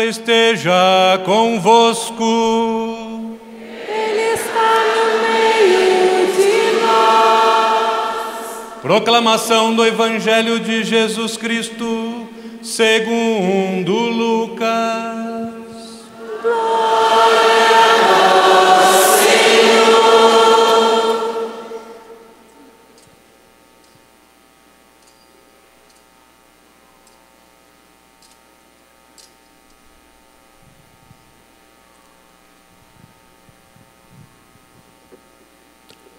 esteja convosco. Ele está no meio de nós. Proclamação do Evangelho de Jesus Cristo, segundo Lucas. Glória a vós, Senhor.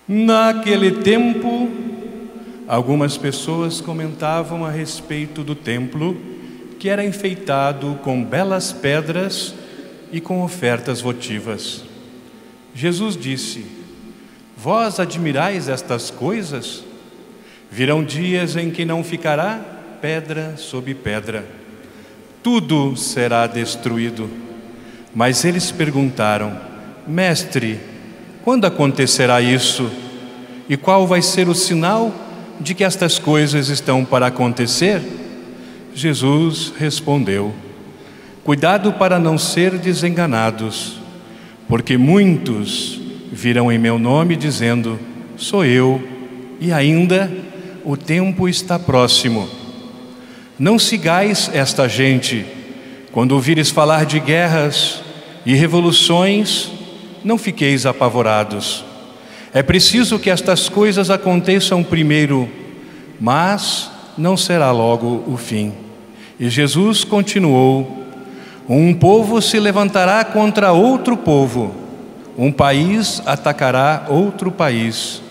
Naquele tempo, algumas pessoas comentavam a respeito do templo, que era enfeitado com belas pedras e com ofertas votivas. Jesus disse: Vós admirais estas coisas? Virão dias em que não ficará pedra sobre pedra. Tudo será destruído. Mas eles perguntaram: Mestre, quando acontecerá isso? E qual vai ser o sinal de que estas coisas estão para acontecer? Jesus respondeu: Cuidado para não serdes enganados, porque muitos virão em meu nome dizendo: Sou eu, e ainda o tempo está próximo. Não sigais esta gente. Quando ouvires falar de guerras e revoluções, não fiqueis apavorados. É preciso que estas coisas aconteçam primeiro, mas não será logo o fim. E Jesus continuou: Um povo se levantará contra outro povo, um país atacará outro país.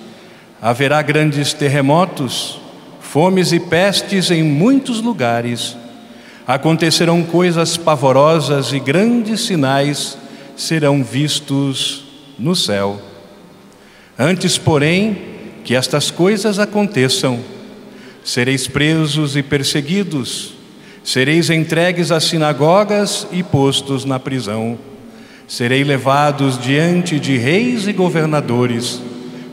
Haverá grandes terremotos, fomes e pestes em muitos lugares. Acontecerão coisas pavorosas e grandes sinais serão vistos no céu. Antes, porém, que estas coisas aconteçam, sereis presos e perseguidos, sereis entregues às sinagogas e postos na prisão. Serei levados diante de reis e governadores,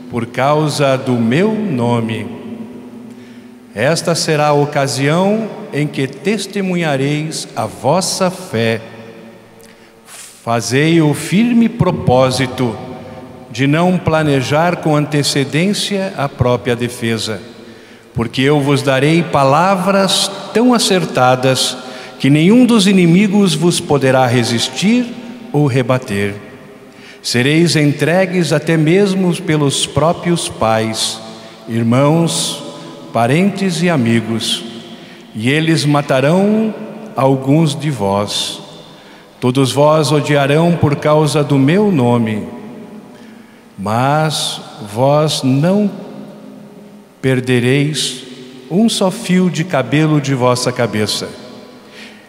por causa do meu nome. Esta será a ocasião em que testemunhareis a vossa fé. Fazei o firme propósito de não planejar com antecedência a própria defesa, porque eu vos darei palavras tão acertadas que nenhum dos inimigos vos poderá resistir ou rebater. Sereis entregues até mesmo pelos próprios pais, irmãos, parentes e amigos, e eles matarão alguns de vós. Todos vós odiarão por causa do meu nome, mas vós não perdereis um só fio de cabelo de vossa cabeça.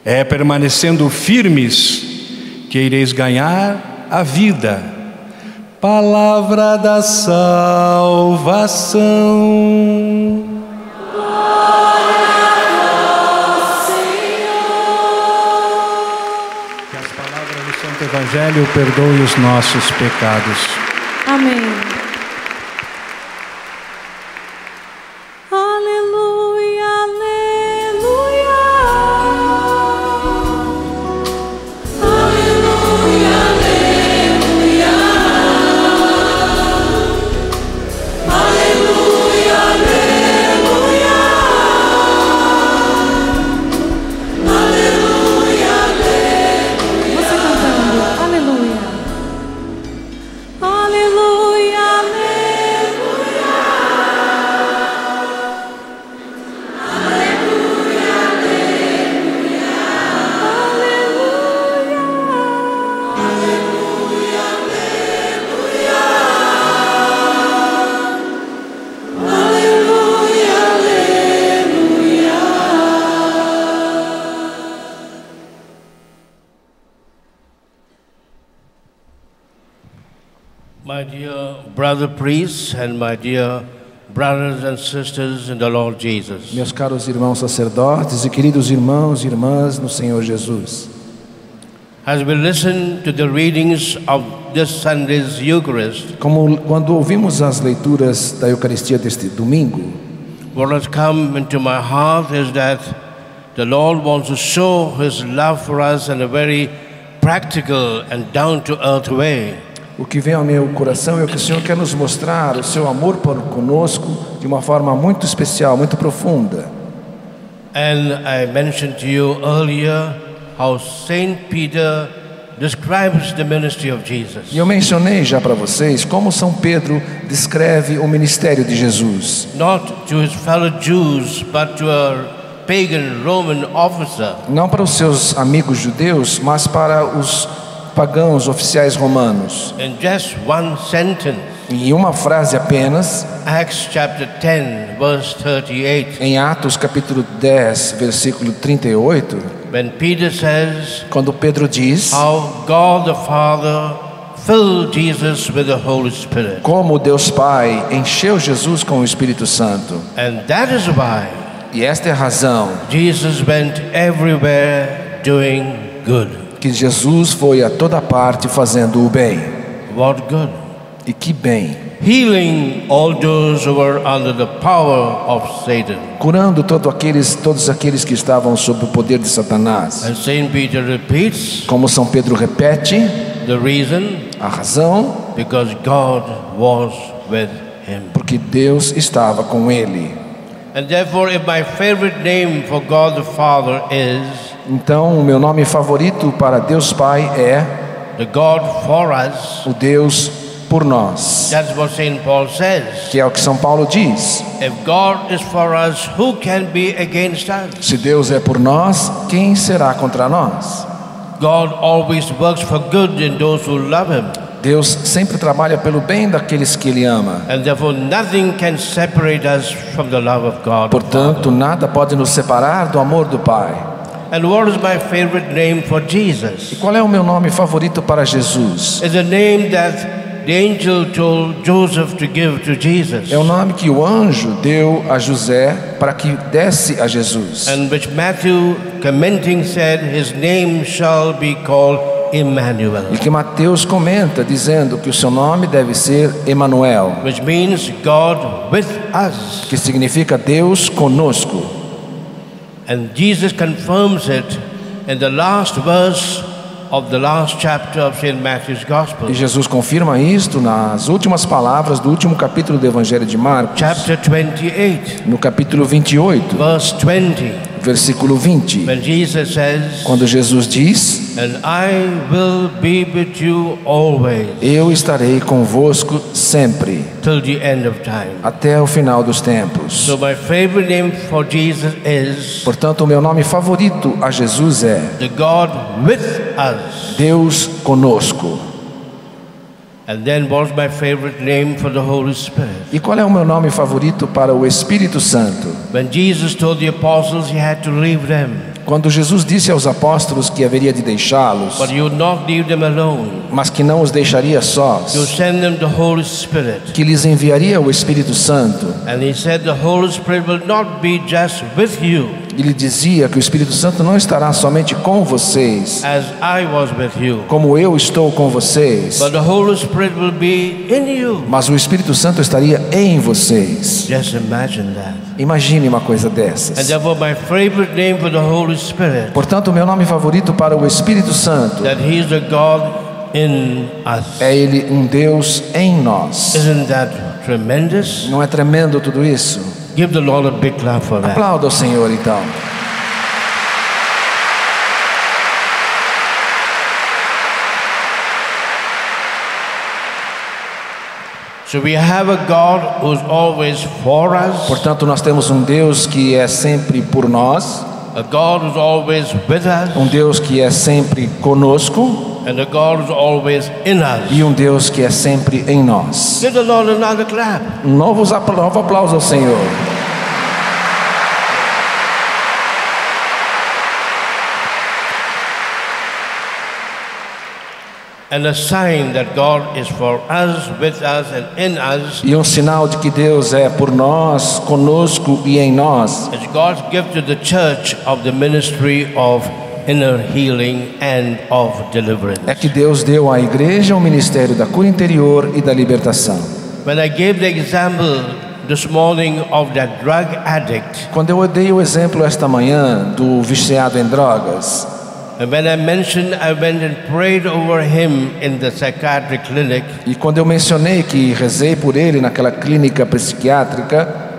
É permanecendo firmes que ireis ganhar a vida. Palavra da salvação. Evangelho perdoe os nossos pecados. Amém. Aleluia, aleluia. Aleluia, aleluia. Aleluia, aleluia. Aleluia, aleluia. Você cantando. Aleluia. Aleluia, aleluia. Aleluia, aleluia. Aleluia, aleluia. Aleluia, aleluia. My dear brother priests and my dear brothers and sisters in the Lord Jesus. Meus caros irmãos sacerdotes e queridos irmãos e irmãs no Senhor Jesus. As we listen to the readings of this Sunday's Eucharist, Como quando ouvimos as leituras da Eucaristia deste domingo, what has come into my heart is that the Lord wants to show His love for us in a very practical and down-to-earth way. O que vem ao meu coração é que o Senhor quer nos mostrar o seu amor por conosco de uma forma muito especial, muito profunda. And I mentioned to you earlier how Saint Peter describes the ministry of Jesus. E eu mencionei já para vocês como São Pedro descreve o ministério de Jesus. Not to his fellow Jews, but to a pagan Roman officer. Não para os seus amigos judeus, mas para os pagãos oficiais romanos. In just one sentence, Em uma frase apenas, Acts chapter 10, verse 38, em Atos capítulo 10, versículo 38, when Peter says quando Pedro diz how God the Father filled Jesus with the Holy Spirit. como Deus Pai encheu Jesus com o Espírito Santo. And that is why E esta é a razão Jesus went everywhere doing good. que Jesus foi a toda parte fazendo o bem. What good? E que bem! Healing all those who were under the power of Satan. Curando todos aqueles que estavam sob o poder de Satanás. And Saint Peter repeats Como São Pedro repete, the reason, a razão, because God was with him. porque Deus estava com ele. And therefore, if my favorite name for God the Father is Então, o meu nome favorito para Deus Pai é the God for us, o Deus por nós, that's what Saint Paul says. que é o que São Paulo diz. If God is for us, who can be against us? Se Deus é por nós, quem será contra nós? God always works for good in those who love him. Deus sempre trabalha pelo bem daqueles que Ele ama. And therefore nothing can separate us from the love of God. Portanto, nada pode nos separar do amor do Pai. And what is my favorite name for Jesus? E qual é o meu nome favorito para Jesus? It's a name that the angel told Joseph to give to Jesus. É o nome que o anjo deu a José para que desse a Jesus. And which Matthew commenting said, his name shall be called Emmanuel. E que Mateus comenta dizendo que o seu nome deve ser Emanuel, Which means God with us. que significa Deus conosco. And Jesus confirms it in the last verse of the last chapter of St. Matthew's Gospel. E Jesus confirma isto nas últimas palavras do último capítulo do Evangelho de Marcos, Chapter 28, no capítulo 28, verse 20, versículo 20, when Jesus says, quando Jesus diz: and I will be with you always Eu estarei convosco sempre, till the end of time. até o final dos tempos. So my favorite name for Jesus is Portanto, o meu nome favorito a Jesus é the God with us. Deus conosco. And then what's my favorite name for the Holy Spirit? E qual é o meu nome favorito para o Espírito Santo? When Jesus told the apostles he had to leave them, Quando Jesus disse aos apóstolos que haveria de deixá-los, but you would not leave them alone. mas que não os deixaria You sós, send them the Holy Spirit. que lhes enviaria o Espírito Santo. And he said the Holy Spirit will not be just with you Ele dizia que o Espírito Santo não estará somente com vocês, as I was with you, como eu estou com vocês, but the Holy Spirit will be in you. mas o Espírito Santo estaria em vocês. Just imagine that. Imagine uma coisa And dessas. therefore my favorite name for the Holy Spirit, Portanto, o meu nome favorito para o Espírito Santo that he is the God in us. é Ele um Deus em nós. Isn't that tremendous? Não é tremendo tudo isso? Give the Lord a big clap for that. Aplauda ao Senhor então. So we have a God who's always for us, Portanto, nós temos um Deus que é sempre por nós, a God who's always with um us, Deus que é sempre conosco and a God who's always in us. e um Deus que é sempre em nós. Give the Lord another clap. Novo aplauso ao Senhor. And a sign that God is for us, with us, and in us E um sinal de que Deus é por nós, conosco e em nós is God's gift to the church of the ministry of inner healing and of deliverance. é que Deus deu à igreja o ministério da cura interior e da libertação. When I gave the example this morning of that drug addict, Quando eu dei o exemplo esta manhã do viciado em drogas, and when I mentioned I went and prayed over him in the psychiatric clinic, e quando eu mencionei que rezei por ele naquela clínica psiquiátrica,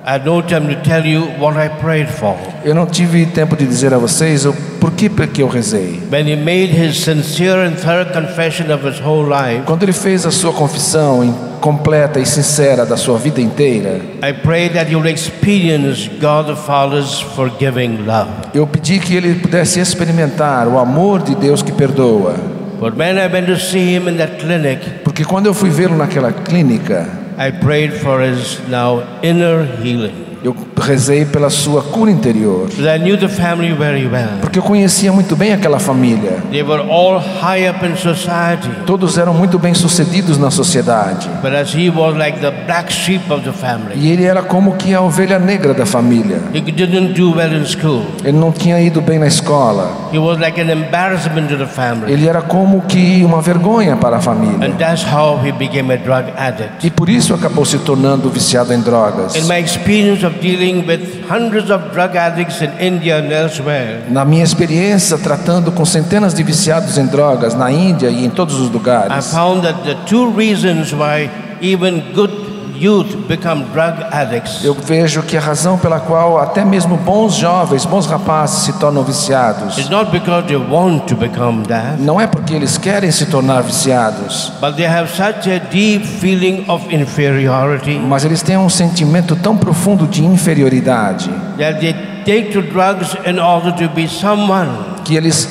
I had no time to tell you what I prayed for. eu não tive tempo de dizer a vocês o porquê que eu rezei. When he made his sincere and thorough confession of his whole life, Quando ele fez a sua confissão completa e sincera da sua vida inteira, I prayed that he would experience God the Father's forgiving love. eu pedi que ele pudesse experimentar o amor de Deus que perdoa. But when I went to see him in that clinic, Porque quando eu fui vê-lo naquela clínica, I prayed for his now inner healing. eu rezei pela sua cura interior. Because I knew the family very well. Porque eu conhecia muito bem aquela família. They were all high up in society. Todos eram muito bem sucedidos na sociedade. But as he was like the black sheep of the family. E ele era como que a ovelha negra da família. He didn't do well in school. Ele não tinha ido bem na escola. He was like an embarrassment to the family. Ele era como que uma vergonha para a família. And that's how he became a drug addict. E por isso acabou se tornando viciado em drogas. In my experience of dealing with hundreds of drug addicts in India and elsewhere, Na minha experiência tratando com centenas de viciados em drogas na Índia e em todos os I lugares, found that the two reasons why even good youth become drug addicts eu vejo que a razão pela qual até mesmo bons jovens, bons rapazes se tornam viciados is not because they want to become that, não é porque eles querem se tornar viciados, but they have such a deep feeling of inferiority mas eles têm um sentimento tão profundo de inferioridade that they take to drugs in order to be someone. que eles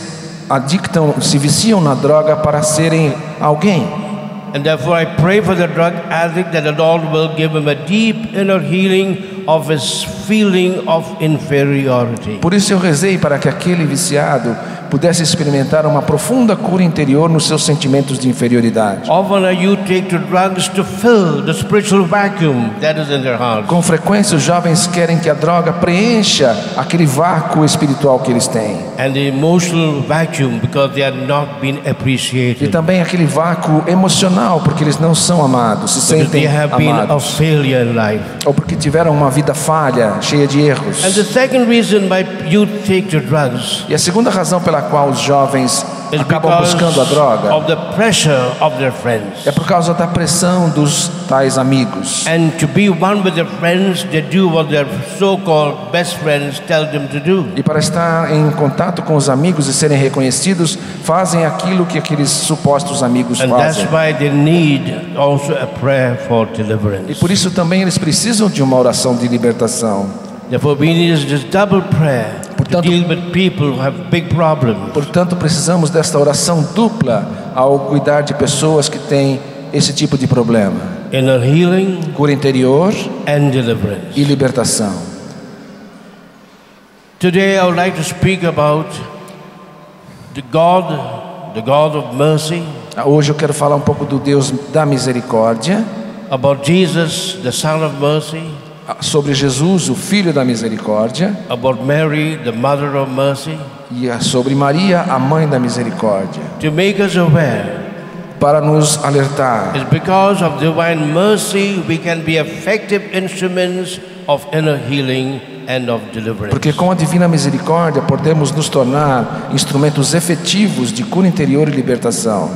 se viciam na droga para serem alguém. And therefore I pray for the drug addict that the Lord will give him a deep inner healing of his feeling of inferiority. Por isso eu rezei para que aquele viciado pudesse experimentar uma profunda cura interior nos seus sentimentos de inferioridade. Often a youth take to drugs to fill the spiritual vacuum that is in their hearts. Com frequência os jovens querem que a droga preencha aquele vácuo espiritual que eles têm. And the emotional vacuum because they are not being E appreciated. também aquele vácuo emocional porque eles não são amados, se Because they sentem have been a amados. failure in life. Ou porque tiveram uma vida falha, cheia de erros. And the second reason why youth take to drugs E a segunda razão pela qual os jovens is acabam because buscando a droga of the pressure of their friends. é por causa da pressão dos tais amigos. And to be one with their friends, they do what their so-called best friends tell them to do. E para estar em contato com os amigos e serem reconhecidos, fazem aquilo que aqueles supostos amigos And that's fazem. why they need also a prayer for E deliverance. por isso também eles precisam de uma oração de libertação. Therefore we need this double prayer to Portanto- deal with people who have big problems. Portanto, precisamos desta oração dupla ao cuidar de pessoas que têm esse tipo de problema: Inner healing cura interior and deliverance. e libertação. Today I would like to speak about the God of mercy, Hoje eu quero falar um pouco do Deus da misericórdia, about Jesus, the Son of Mercy, sobre Jesus, o Filho da misericórdia, about Mary, the Mother of Mercy, e sobre Maria, a Mãe da misericórdia, to make us aware. para nos alertar. It's because of divine mercy we can be effective instruments of inner healing and of deliverance. Porque com a divina misericórdia podemos nos tornar instrumentos efetivos de cura interior e libertação.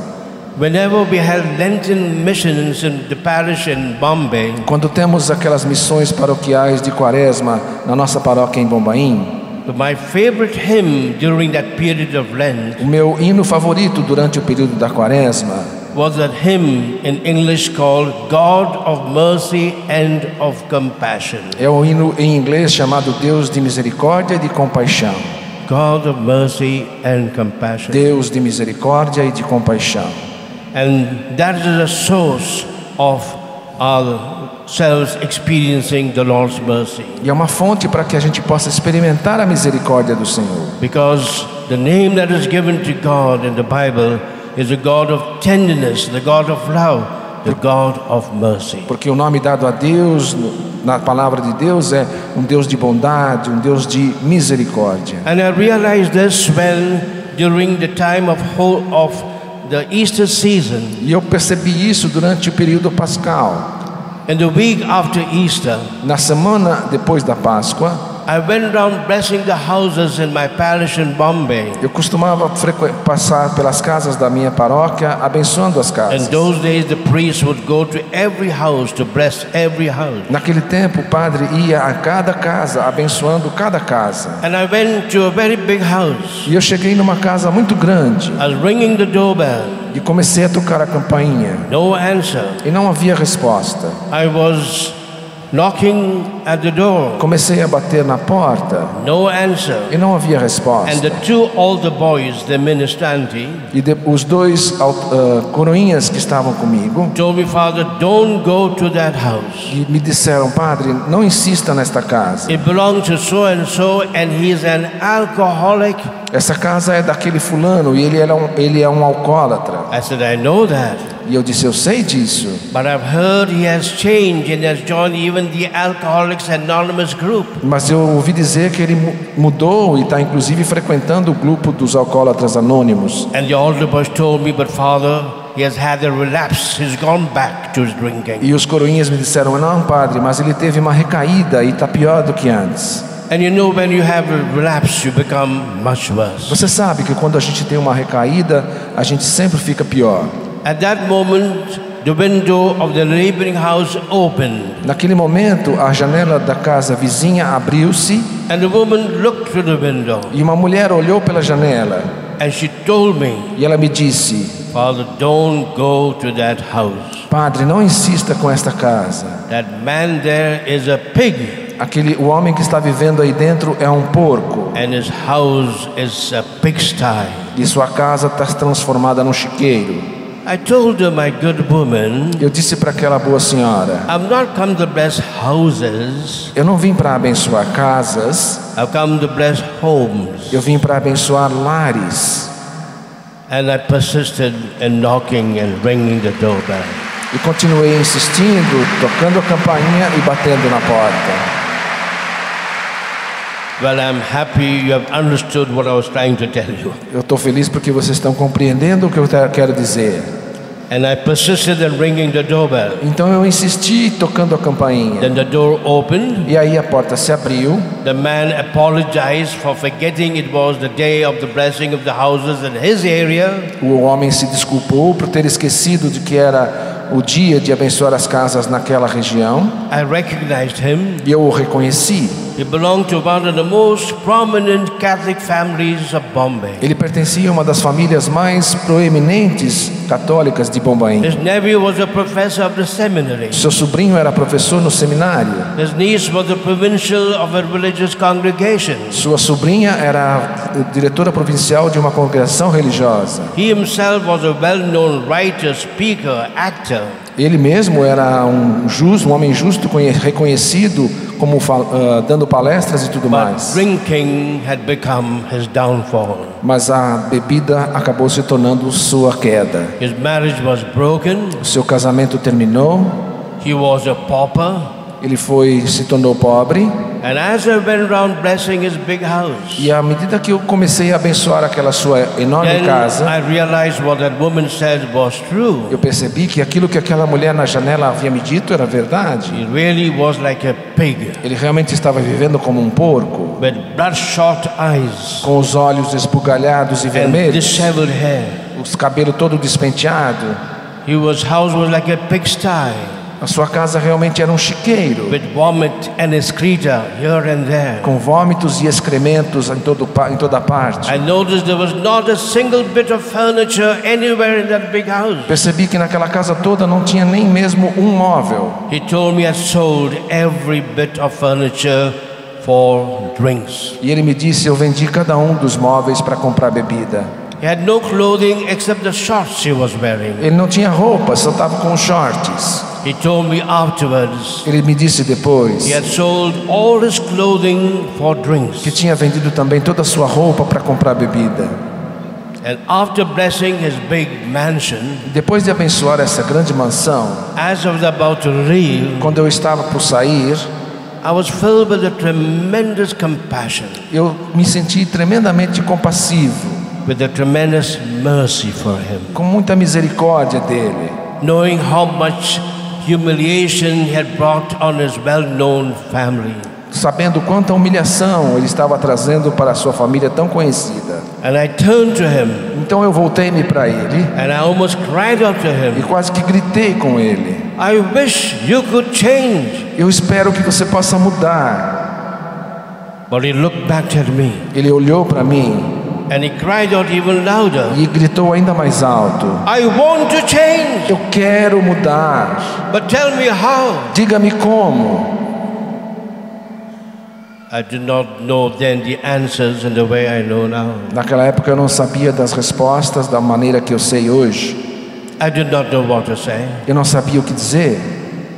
Whenever we have Lenten missions in the parish in Bombay, Quando temos aquelas missões paroquiais de Quaresma na nossa paróquia em Bombaim, my favorite hymn during that period of Lent o meu hino favorito durante o período da Quaresma was that hymn in English called God of Mercy and of Compassion. é o hino em inglês chamado Deus de misericórdia e de compaixão. God of Mercy and Compassion. Deus de misericórdia e de compaixão. And that is a source of ourselves experiencing the Lord's mercy. E é uma fonte para que a gente possa experimentar a misericórdia do Senhor. Because the name that is given to God in the Bible is the God of tenderness, the God of love, the God of mercy. Porque o nome dado a Deus na palavra de Deus é um Deus de bondade, um Deus de misericórdia. And I realized this when during the time of the Easter season, E eu percebi isso durante o período pascal. In the week after Easter, Na semana depois da Páscoa, I went around blessing the houses in my parish in Bombay. eu costumava passar pelas casas da minha paróquia, abençoando as In casas. those days, the priest would go to every house to bless every house. Naquele tempo, o padre ia a cada casa, abençoando cada casa. And I went to a very big house. E eu cheguei numa casa muito grande I was ringing the doorbell. e comecei a tocar a campainha. No answer. E não havia resposta. I was knocking at the door. Comecei a bater na porta No answer. e não havia And the resposta. two older boys, the ministranti, E os dois coroinhas que estavam comigo told me, Father, don't go to that house. e me disseram, padre, não insista nesta casa. It belongs to so and he's an alcoholic. Essa casa é daquele fulano e ele é um alcoólatra. I said, I know that. E eu disse, eu sei disso. But I've heard he has changed and has joined even the Alcoholics Anonymous group. Mas eu ouvi dizer que ele mudou e está inclusive frequentando o grupo dos alcoólatras anônimos. And the older boys told me, but Father, he has had a relapse. He's gone back to his drinking. E os coroinhas me disseram, não, padre, mas ele teve uma recaída e está pior do que antes. And you know, when you have a relapse, you become much worse. Você sabe que quando a gente tem uma recaída, a gente sempre fica pior. At that moment, the window of the neighboring house opened. Naquele momento, a janela da casa vizinha abriu-se And the woman looked through the window. e uma mulher olhou pela janela And she told me, e ela me disse, Father, don't go to that house. padre, não insista com esta casa. That man there is a pig. O homem que está vivendo aí dentro é um porco And his house is a pigsty. e sua casa está transformada num chiqueiro. I told her, my good woman, Eu disse para aquela boa senhora, I've not come to bless houses. eu não vim para abençoar casas, I've come to bless homes. eu vim para abençoar lares. And I persisted in knocking and ringing the doorbell. E continuei insistindo, tocando a campainha e batendo na porta. Well, I'm happy you have understood what I was trying to tell you. Eu estou feliz porque vocês estão compreendendo o que eu quero dizer. And I persisted in ringing the doorbell. Então eu insisti tocando a campainha. Then the door opened. E aí a porta se abriu. The man apologized for forgetting it was the day of the blessing of the houses in his area. O homem se desculpou por ter esquecido de que era o dia de abençoar as casas naquela região. I recognized him. E eu o reconheci. He belonged to one of the most prominent Catholic families of Bombay. Ele pertencia a uma das famílias mais proeminentes católicas de Bombaim. His nephew was a professor of the seminary. Seu sobrinho era professor no seminário. His niece was the provincial of a religious congregation. Sua sobrinha era a diretora provincial de uma congregação religiosa. He himself was a well-known writer, speaker, actor. Ele mesmo era um homem justo, reconhecido como dando palestras e tudo But mais. drinking had become his downfall. Mas a bebida acabou se tornando sua queda. His marriage was broken. O seu casamento terminou. He was a pauper. Ele se tornou pobre. And as I went around blessing his big house, E à medida que eu comecei a abençoar aquela sua enorme then casa, I realized what that woman said was true. eu percebi que aquilo que aquela mulher na janela havia me dito era verdade. He really was like a pig Ele realmente estava vivendo como um porco, with bloodshot eyes com os olhos esbugalhados e and vermelhos, disheveled hair. os cabelos todo despenteado. His house was like a pigsty A sua casa realmente era um chiqueiro, with vomit and excreta here and there. com vômitos e excrementos em toda parte. I noticed there was not a single bit of furniture anywhere in that big house. Percebi que naquela casa toda não tinha nem mesmo um móvel. He told me I sold every bit of furniture for drinks. E ele me disse, eu vendi cada um dos móveis para comprar bebida. He had no clothing except the shorts he was wearing. Ele não tinha roupa, só estava com shorts. He told me afterwards Ele me disse depois he had sold all his clothing for drinks. que tinha vendido também toda a sua roupa para comprar bebida. And after blessing his big mansion, Depois de abençoar essa grande mansão, as I was about to leave, quando eu estava por sair, I was filled with a tremendous compassion, eu me senti tremendamente compassivo, with a tremendous mercy for him, com muita misericórdia dele, knowing how much humiliation he had brought on his well-known family. sabendo quanta humilhação ele estava trazendo para a sua família tão conhecida. And I turned to him, Então eu voltei-me para ele and I almost cried out to e him, quase que gritei com ele: I wish you could change. eu espero que você possa mudar. But he looked back at me, Ele olhou para mim and he cried out even louder, e gritou ainda mais alto: I want to change, eu quero mudar, but tell me how. diga-me como. I did not know then the answers in the way I know now. Naquela época eu não sabia das respostas da maneira que eu sei hoje. I did not know what to say. Eu não sabia o que dizer.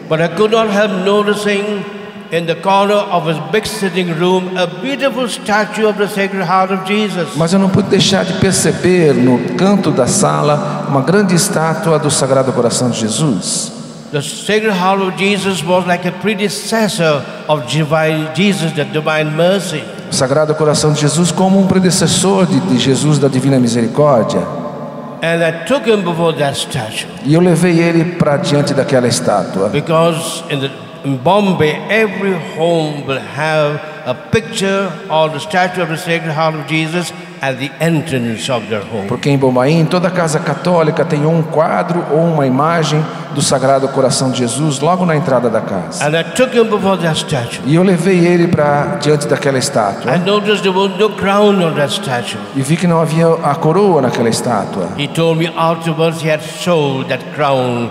But I could not help noticing in the corner of his big sitting room a beautiful statue of the Sacred Heart of Jesus. Mas eu não pude deixar de perceber no canto da sala uma grande estátua do Sagrado Coração de Jesus. The Sacred Heart of Jesus was like a predecessor of divine Jesus, the divine mercy. O Sagrado Coração de Jesus como um predecessor de Jesus da Divina Misericórdia. And I took him before that statue, E eu levei ele para diante daquela estátua. because in Bombay, every home will have a picture or the statue of the Sacred Heart of Jesus at the entrance of their home. Porque em Bombaim, em toda casa católica tem um quadro ou uma imagem do Sagrado Coração de Jesus logo na entrada da casa. And I took him before that statue. E eu levei ele para diante daquela estátua. I noticed there was no crown on that statue. E vi que não havia a coroa naquela estátua. He told me afterwards he had sold that crown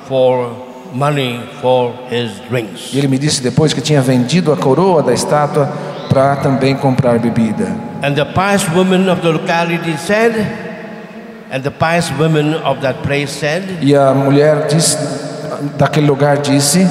for money for his drinks. E ele me disse depois que tinha vendido a coroa da estátua para também comprar bebida. And the pious women of the locality said, and the pious women of that place said, E a mulher daquele lugar disse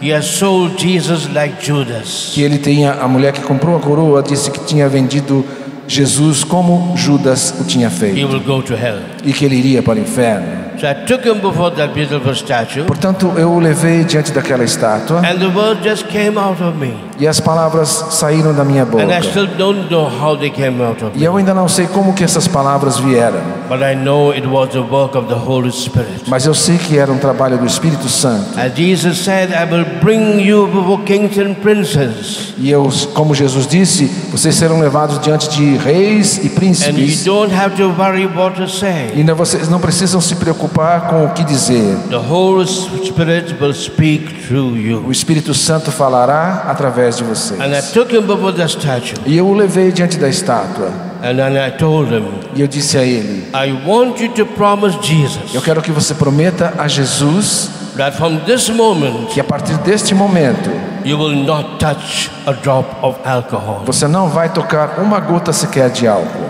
he has sold Jesus like Judas. que ele tinha, a mulher que comprou a coroa disse que tinha vendido Jesus como Judas o tinha He feito will go to hell. e que ele iria para o inferno. So I took him before that beautiful statue, Portanto, eu o levei diante daquela estátua and the words just came out of me. e as palavras saíram da minha boca. And I still don't know how they came out of E me, eu ainda não sei como que essas palavras vieram, but I know it was the work of the Holy Spirit. mas eu sei que era um trabalho do Espírito Santo. As Jesus said, I will bring you before kings and princes, E eu, como Jesus disse, vocês serão levados diante de reis e and you príncipes. don't have to worry what to say. E ainda vocês não precisam se preocupar com o que dizer. The Holy Spirit will speak through O you. Espírito Santo falará através de vocês. And I took him before the statue, E eu o levei diante da estátua. and then I told him, E eu disse a ele: I want you to promise Jesus eu quero que você prometa a Jesus that from this moment que a partir deste momento you will not touch a drop of alcohol. você não vai tocar uma gota sequer de álcool.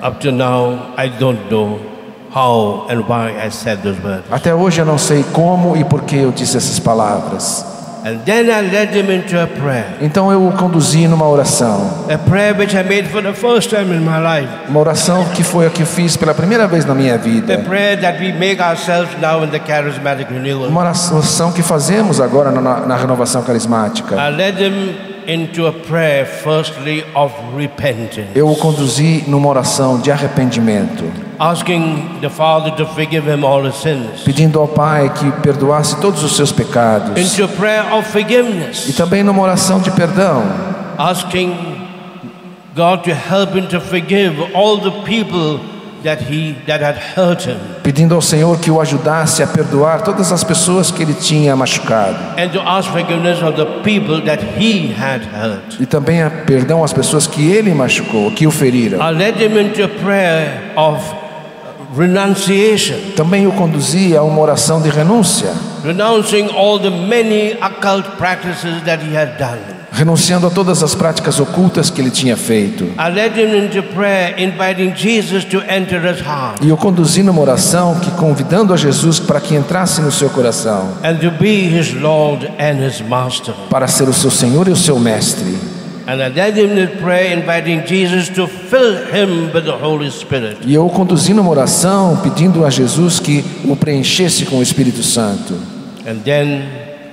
Up to now, I don't know how and why I said those words. Até hoje eu não sei como e por que eu disse essas palavras. And then I led him into a prayer. Então eu o conduzi numa oração. A prayer which I made for the first time in my life. Uma oração que foi a que eu fiz pela primeira vez na minha The vida. prayer that we make ourselves now in the charismatic renewal. Uma oração que fazemos agora na renovação carismática. I led him into a prayer, firstly, of repentance, Eu o conduzi numa oração de arrependimento, asking the Father to forgive him all his sins, pedindo ao Pai que perdoasse todos os seus pecados. into a prayer of E forgiveness, também numa oração de perdão, asking God to help him to forgive all the people that had hurt him, pedindo ao Senhor que o ajudasse a perdoar todas as pessoas que ele tinha machucado. and to ask forgiveness of the people that he had hurt. E também a perdão às pessoas que ele machucou, que o feriram. I led him into a prayer of renunciation, Também o conduzi a uma oração de renúncia, renouncing all the many occult practices that he had done. renunciando a todas as práticas ocultas que ele tinha feito. I led him into prayer, inviting Jesus to enter his heart E o conduzi numa oração que convidando a Jesus para que entrasse no seu coração, and to be his Lord and his Master. para ser o seu Senhor e o seu Mestre. And I led him in prayer, inviting Jesus to fill him with the Holy Spirit. E eu o conduzi numa oração pedindo a Jesus que o preenchesse com o Espírito Santo. And then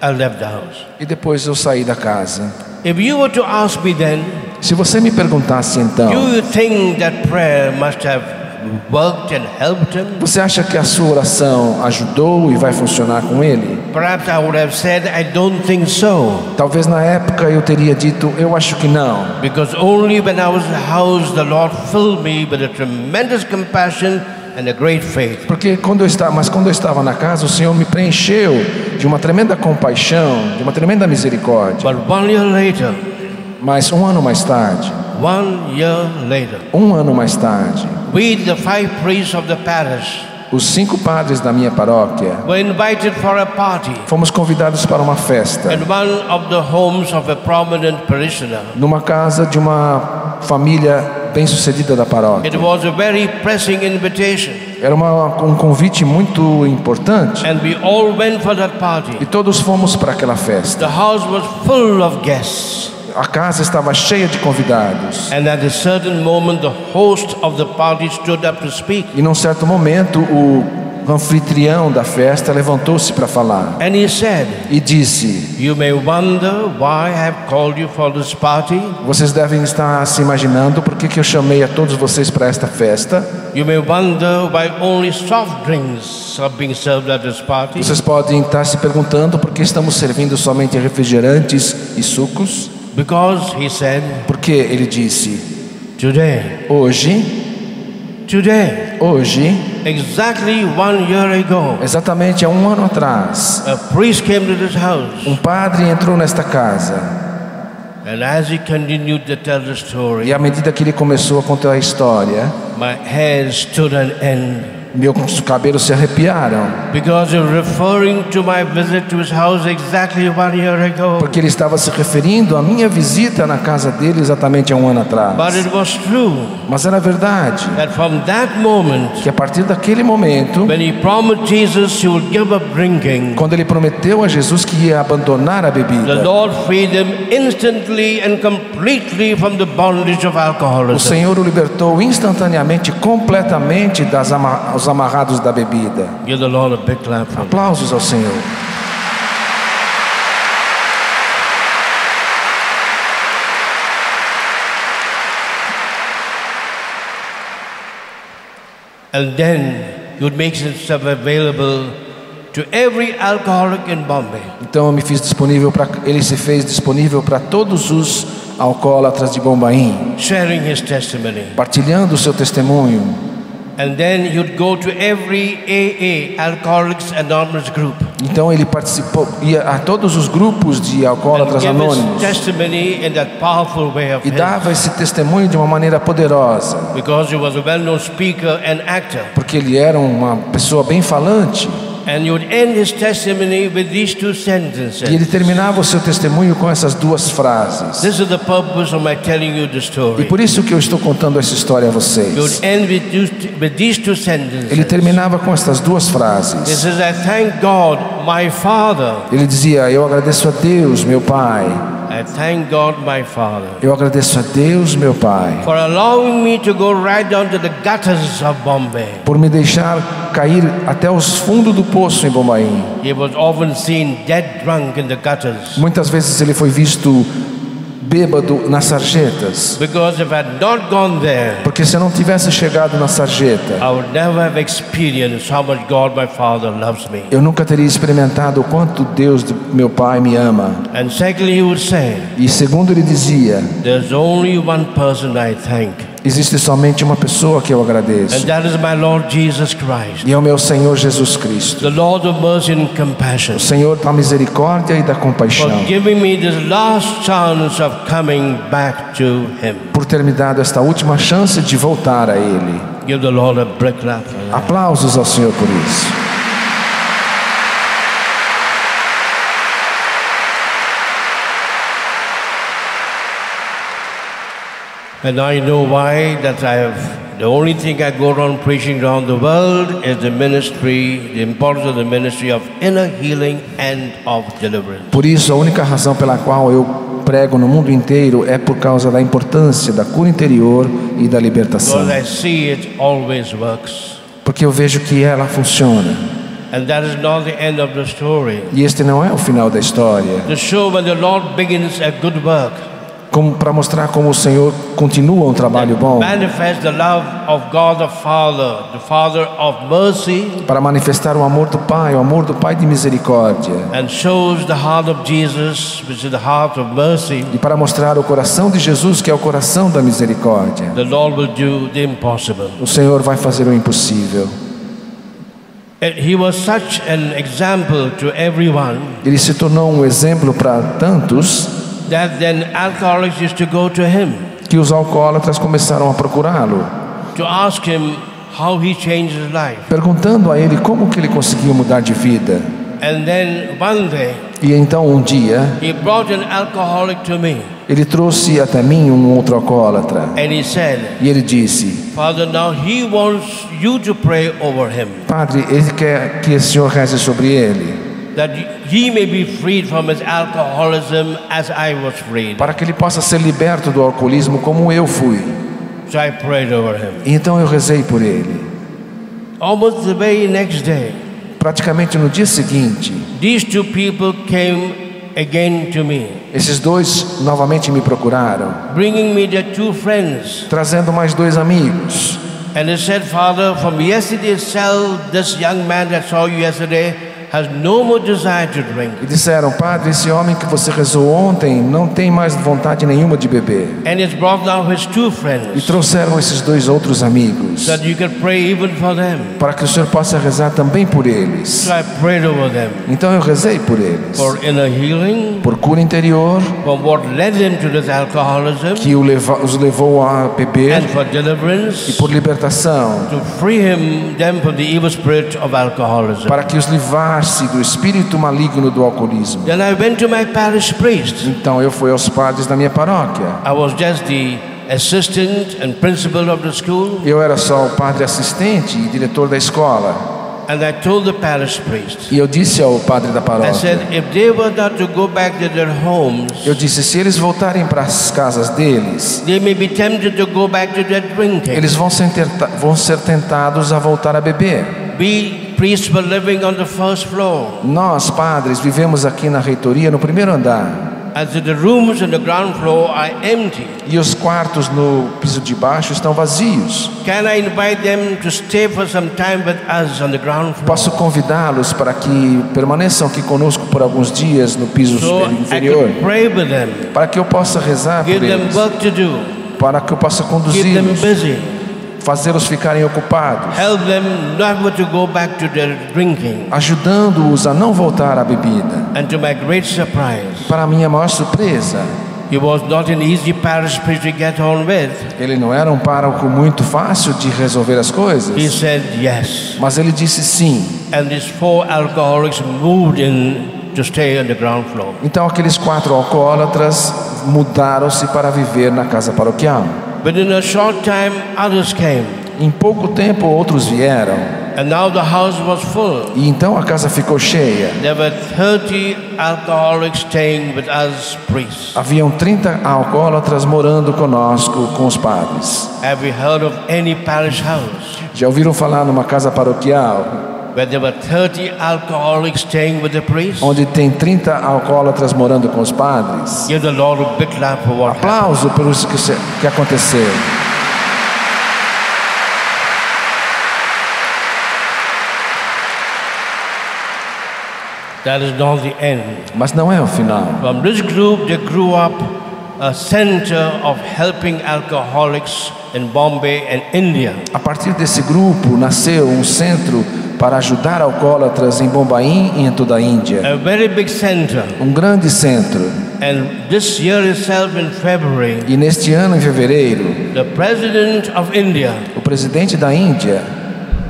I left the house. E depois eu saí da casa. If you were to ask me then, Se você me perguntasse então, do you think that prayer must have worked and helped him? Você acha que a sua oração ajudou e vai funcionar com ele? Perhaps I would have said, I don't think so. Talvez na época eu teria dito, eu acho que não. Because only when I was in the house, the Lord filled me with a tremendous compassion and a great faith. Porque quando eu estava na casa, o Senhor me preencheu de uma tremenda compaixão, de uma tremenda misericórdia. But 1 year later, Mas um ano mais tarde, we, the 5 priests of the parish, os 5 padres da minha paróquia were invited for a party fomos convidados para uma festa in one of the homes of a prominent parishioner. numa casa de uma família bem-sucedida da paróquia. It was a very pressing invitation, Era um convite muito importante and we all went for that party. e todos fomos para aquela festa. The house was full of guests, A casa estava cheia de convidados and at a certain moment the host of the party stood up to speak, e num certo momento o anfitrião da festa levantou-se para falar and he said, e disse: "You may wonder why I have called you for this party. vocês devem estar se imaginando por que eu chamei a todos vocês para esta festa. You may wonder why only soft drinks are being served at this party. Vocês podem estar se perguntando por que estamos servindo somente refrigerantes e sucos. Because," he said, Porque ele disse: today, exactly 1 year ago, exatamente há um ano atrás, a priest came to this house, um padre entrou nesta casa and as he continued to tell the story, e à medida que ele começou a contar a história, my hair stood on end. meus cabelos se arrepiaram, Because you're referring to my visit to his house exactly 1 year ago. porque ele estava se referindo à minha visita na casa dele exatamente há um ano atrás. But it was true Mas era verdade that from that moment, que a partir daquele momento, when he promised Jesus he would give up drinking, quando ele prometeu a Jesus que ia abandonar a the bebida, Lord freed him instantly and completely from the bondage of o alcoholism. Senhor o libertou instantaneamente, completamente aos amarrados da bebida. Give the Lord a big clap for him. Aplausos ao Senhor. And then he would make himself available to every alcoholic in Bombay. Então ele se fez disponível para todos os alcoólatras de Bombaim, Sharing his testimony. partilhando o seu testemunho. And then you'd go to every AA, Alcoholics Anonymous group, Então ele ia a todos os grupos de and alcoólatras give his anônimos testimony in that powerful way of e his. dava esse testemunho de uma maneira poderosa, Because he was a well-known speaker and actor. porque ele era uma pessoa bem falante. And you would end his testimony with these 2 E sentences. ele terminava o seu testemunho com essas 2 frases. This is the purpose of my telling you the E story. por isso que eu estou contando essa história a You would vocês. end with these 2 sentences. Ele terminava com estas 2 He frases. says, I thank God, my Father. Ele dizia: eu agradeço a Deus, meu Pai. I thank God, my Father, Eu agradeço a Deus, meu Pai, for allowing me to go right down to the gutters of Bombay. por me deixar cair até os fundos do poço em Bombaim. He was often seen dead drunk in the gutters. Muitas vezes ele foi visto bêbado nas sarjetas, Because if I had not gone there, porque se eu não tivesse chegado na sarjeta, I would never have experienced how much God, my Father, loves me. eu nunca teria experimentado o quanto Deus, meu Pai, me ama. And secondly, he would say, E segundo ele dizia, there's only one person I thank, existe somente uma pessoa que eu and agradeço, that is my Lord Jesus Christ, e é o meu Senhor Jesus Cristo, the Lord of mercy and compassion, o Senhor da misericórdia e da for compaixão, giving me this last chance of coming back to Him. por ter me dado esta última chance de voltar a Ele. Give the Lord a big clap for that. Aplausos ao Senhor por isso. And I know why that the only thing I go around preaching around the world is the ministry, the importance of the ministry of inner healing and of deliverance. Por isso, a única razão pela qual eu prego no mundo inteiro é por causa da importância da cura interior e da libertação. Because I see it always works. Porque eu vejo que ela funciona. And that is not the end of the story. E este não é o final da história. To show when the Lord begins a good work, como para mostrar como o Senhor continua um trabalho bom, manifest the love of God the Father of mercy, para manifestar o amor do Pai de misericórdia, and shows the heart of Jesus, which is the heart of mercy. e para mostrar o coração de Jesus, que é o coração da misericórdia. The Lord will do the impossible. O Senhor vai fazer o impossível. And he was such an example to everyone Ele se tornou um exemplo para tantos that then alcoholics used to go to him que os alcoólatras começaram a procurá-lo, to ask him how he changed his life. perguntando a ele como que ele conseguiu mudar de vida. And then one day E então um dia he brought an alcoholic to me ele trouxe até mim um outro alcoólatra and he said, e ele disse: Father, now he wants you to pray over him, Padre, ele quer que o Senhor reze sobre ele, that he may be freed from his alcoholism as I was freed. para que ele possa ser liberto do alcoolismo como eu fui. So I prayed over him. E então eu rezei por ele. Almost the very next day, Praticamente no dia seguinte, these two people came again to me, esses dois novamente me procuraram, bringing me their two friends. trazendo mais dois amigos. And they said, Father, from yesterday itself, this young man that saw you yesterday has no more desire to drink. E disseram: Padre, esse homem que você rezou ontem não tem mais vontade nenhuma de beber. And he's brought now his two E friends, trouxeram esses dois outros amigos, so that you can pray even for them. para que o Senhor possa rezar também por eles. So I prayed over them Então eu rezei por eles, for inner healing, por cura interior, for what led them to this alcoholism, que os levou a beber, and for e deliverance, por libertação, to free them from the evil spirit of alcoholism. para que os livrasse do espírito maligno do alcoolismo. Then I went to my parish priest. Então eu fui aos padres da minha paróquia. I was just the assistant and principal of the school, Eu era só o padre assistente e diretor da escola. and I told the parish priest, E eu disse ao padre da I paróquia, said, if they were not to go back to their homes, eu disse: se eles voltarem para as casas deles, they may be tempted to go back to their drinking. eles vão ser tentados a voltar a beber. We priests were living on the first floor, Nós, padres, vivemos aqui na reitoria, no primeiro andar, and so the rooms on the ground floor are empty. e os quartos no piso de baixo estão vazios. Can I invite them to stay for some time with us on the ground floor, Posso convidá-los para que permaneçam aqui conosco por alguns dias no piso so I inferior, can pray with them, para que eu possa rezar por give them eles, work to do, para que eu possa keep them conduzi-los, busy, fazê-los ficarem ocupados, help them not to go back to their drinking. ajudando-os a não voltar à bebida. And to my great surprise, Para a minha maior surpresa, he was not an easy parish priest to get on with. ele não era um pároco muito fácil de resolver as He coisas, said yes. mas ele disse sim. And these four alcoholics moved in to stay on the ground floor. Então aqueles 4 alcoólatras mudaram-se para viver na casa paroquial. But in a short time, others came. Em pouco tempo outros vieram, And now the house was full. e então a casa ficou cheia. There were 30 alcoholics staying with us priests. Haviam 30 alcoólatras morando conosco, com os padres. Have you heard of any parish house Já ouviram falar numa casa paroquial where there were 30 alcoholics staying with the priests? onde tem 30 alcoólatras morando com os padres? Give the Lord a big clap for what happened. Aplauso pelo que aconteceu. That is not the end. Mas não é o final. From this group, there grew up a center of helping alcoholics in Bombay and India. A partir desse grupo nasceu um centro para ajudar alcoólatras em Bombaim e em toda a Índia. A very big center. Um grande centro. And this year itself, in February, E neste ano, em fevereiro, the President of India o presidente da Índia,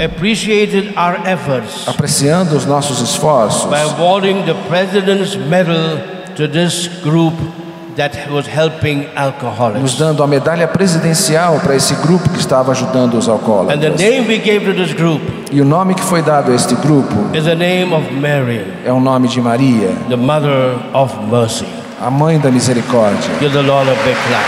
appreciated our efforts apreciando os nossos esforços, by awarding the President's Medal to this group that was helping nos alcoholics. dando a medalha presidencial para esse grupo que estava ajudando os And the alcoólatras. name we gave to this group E o nome que foi dado a este grupo is the name of Mary, é o nome de Maria, the Mother of Mercy. a mãe da misericórdia. Give the Lord a big clap.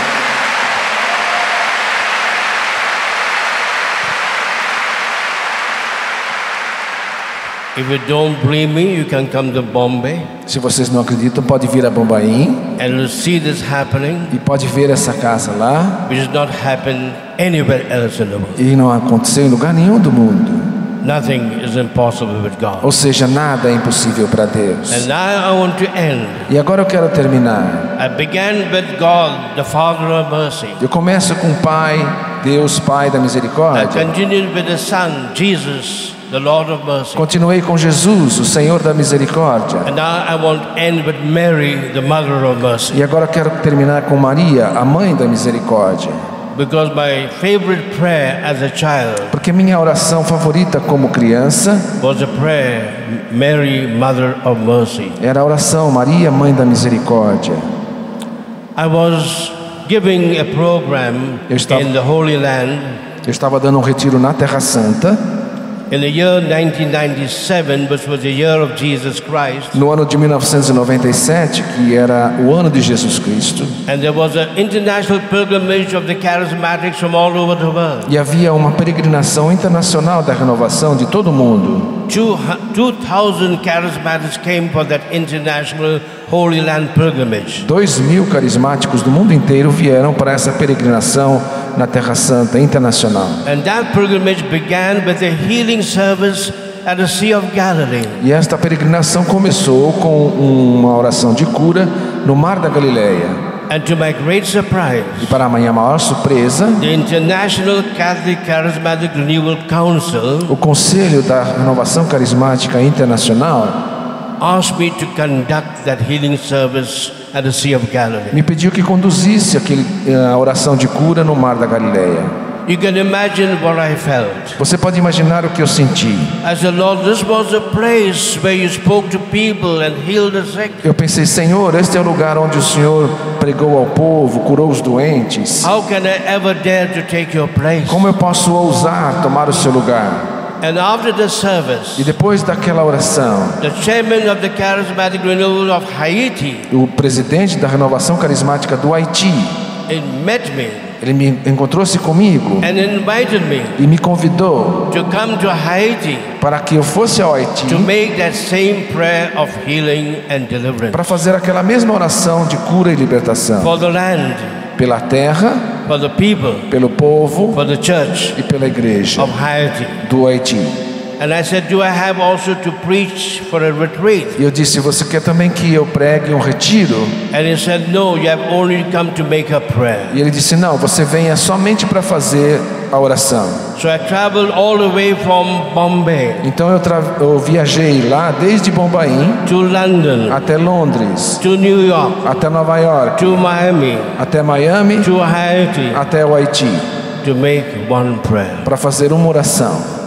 If you don't believe me, you can come to Bombay Se vocês não acreditam, pode vir a Bombaim and you'll see this happening, e pode ver essa casa lá. which does not happen anywhere else in the world. E não aconteceu em lugar nenhum do mundo. Nothing is impossible with God. Ou seja, nada é impossível para Deus. And now I want to end. E agora eu quero terminar. I began with God, the Father of mercy. Eu começo com o Pai, Deus Pai da I misericórdia. continued with the Son, Jesus, the Lord of mercy. Continuei com Jesus, o Senhor da misericórdia. And now I want to end with Mary, the Mother of mercy. E agora eu quero terminar com Maria, a Mãe da misericórdia. Because my favorite prayer as a child Porque minha oração favorita como criança was a prayer, Mary, Mother of mercy. era a oração Maria, Mãe da misericórdia. I was giving a program Eu estava- in the Holy Land Eu estava dando um retiro na Terra Santa in the year 1997, which was the year of Jesus Christ. no ano de 1997, que era o ano de Jesus Cristo. And there was an international pilgrimage of the charismatics from all over the world. E havia uma peregrinação internacional da renovação de todo mundo. 2,000 charismatics came for that international Holy Land pilgrimage. 2.000 carismáticos do mundo inteiro vieram para essa peregrinação na Terra Santa internacional. And that pilgrimage began with a healing service at the Sea of Galilee. E esta peregrinação começou com uma oração de cura no Mar da Galileia. And to my great surprise, E para a minha maior surpresa, the International Catholic Charismatic Renewal Council o Conselho da Renovação Carismática Internacional asked me to conduct that healing service at the Sea of Galilee. me pediu que conduzisse a oração de cura no Mar da Galileia. You can imagine what I felt. Você pode imaginar o que eu senti. I said, Lord, this was a place where you spoke to people and healed the sick. Eu pensei, Senhor, este é o lugar onde o Senhor pregou ao povo, curou os doentes. How can I ever dare to take your place? Como eu posso ousar tomar o seu lugar? And after the E service, depois daquela oração, the chairman of the Charismatic Renewal of Haiti, o presidente da Renovação Carismática do Haiti, he met me ele encontrou-se comigo and invited me e me convidou to come to Haiti para que eu fosse ao Haiti to make that same prayer of healing and deliverance para fazer aquela mesma oração de cura e libertação for the land, pela terra, for the people, pelo povo for the church e pela igreja of Haiti. do Haiti. And I said, do I have also to preach for a retreat? E eu disse, você quer também que eu pregue um retiro? And he said, no, you have only come to make a prayer. E ele disse, não, você venha somente para fazer a oração. So I traveled all the way from Bombay Então eu viajei lá desde Bombaim to London, até Londres, to New York, até Nova York, to Miami, até Miami, to Haiti até o Haiti, to make one prayer. para fazer uma oração.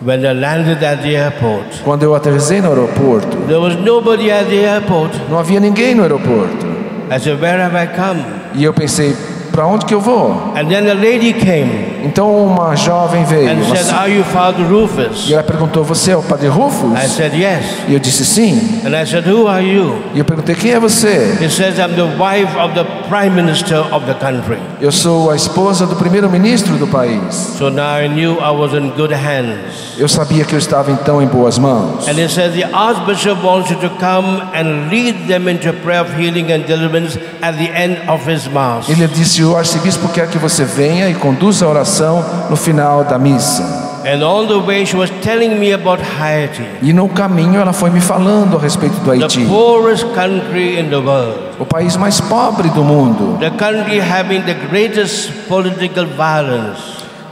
When I landed at the airport, Quando eu aterrissei no aeroporto, there was nobody at the airport. não havia ninguém no aeroporto. I said, where have I come? E eu pensei, para onde que eu vou? And then a lady came Então uma jovem veio and said, are you Father Rufus? e ela perguntou, você é o Padre Rufus? I said, yes. E eu disse sim. And I said, who are you? E eu perguntei, quem é você? He says, I'm the wife of the Prime Minister of the country. Eu sou a esposa do primeiro-ministro do país. So now I knew I was in good hands. Eu sabia que eu estava então em boas mãos. And he said, the Archbishop wants you to come and lead them into a prayer of healing and deliverance at the end of his Mass. Ele disse, o arcebispo quer que você venha e conduza a oração no final da missa. And on the way she was telling me about Haiti, E no caminho ela foi me falando a respeito do the Haiti, poorest country in the world, o país mais pobre do mundo, the country having the greatest political violence,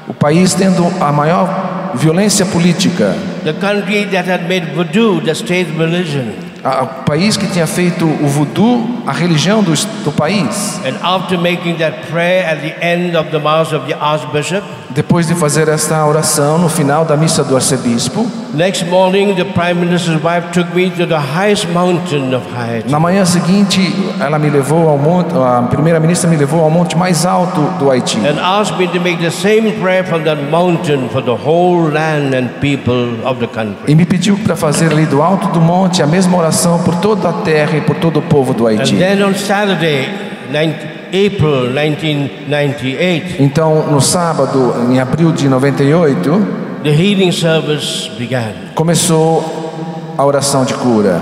o país tendo a maior violência política, the country that had made voodoo the state religion. o país que tinha feito o voodoo a religião do país. And after making that prayer at the end of the Mass of the Archbishop, Depois de fazer esta oração no final da missa do arcebispo, next morning the Prime Minister's wife took me to the highest mountain of Haiti. na manhã seguinte ela me levou ao monte, a primeira-ministra me levou ao monte mais alto do Haiti And asked me to make the same prayer from that mountain for the whole land and people of the country. e me pediu para fazer ali do alto do monte a mesma oração por toda a terra e por todo o povo do And Haiti. then on Saturday, April 1998, Então, no sábado, em abril de 98, the healing service began. começou a oração de cura.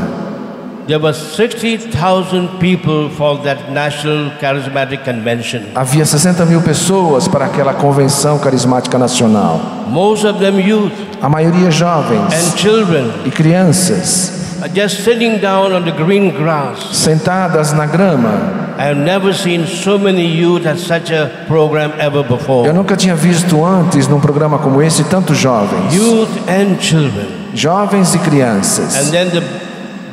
There were 60,000 people for that National Charismatic Convention. Havia 60 mil pessoas para aquela convenção carismática nacional. Most of them youth A maioria jovens and children, e crianças, just sitting down on the green grass. sentadas na grama. I have never seen so many youth at such a program ever before. Eu nunca tinha visto antes num programa como esse tantos jovens. Youth and children. Jovens e crianças. And then the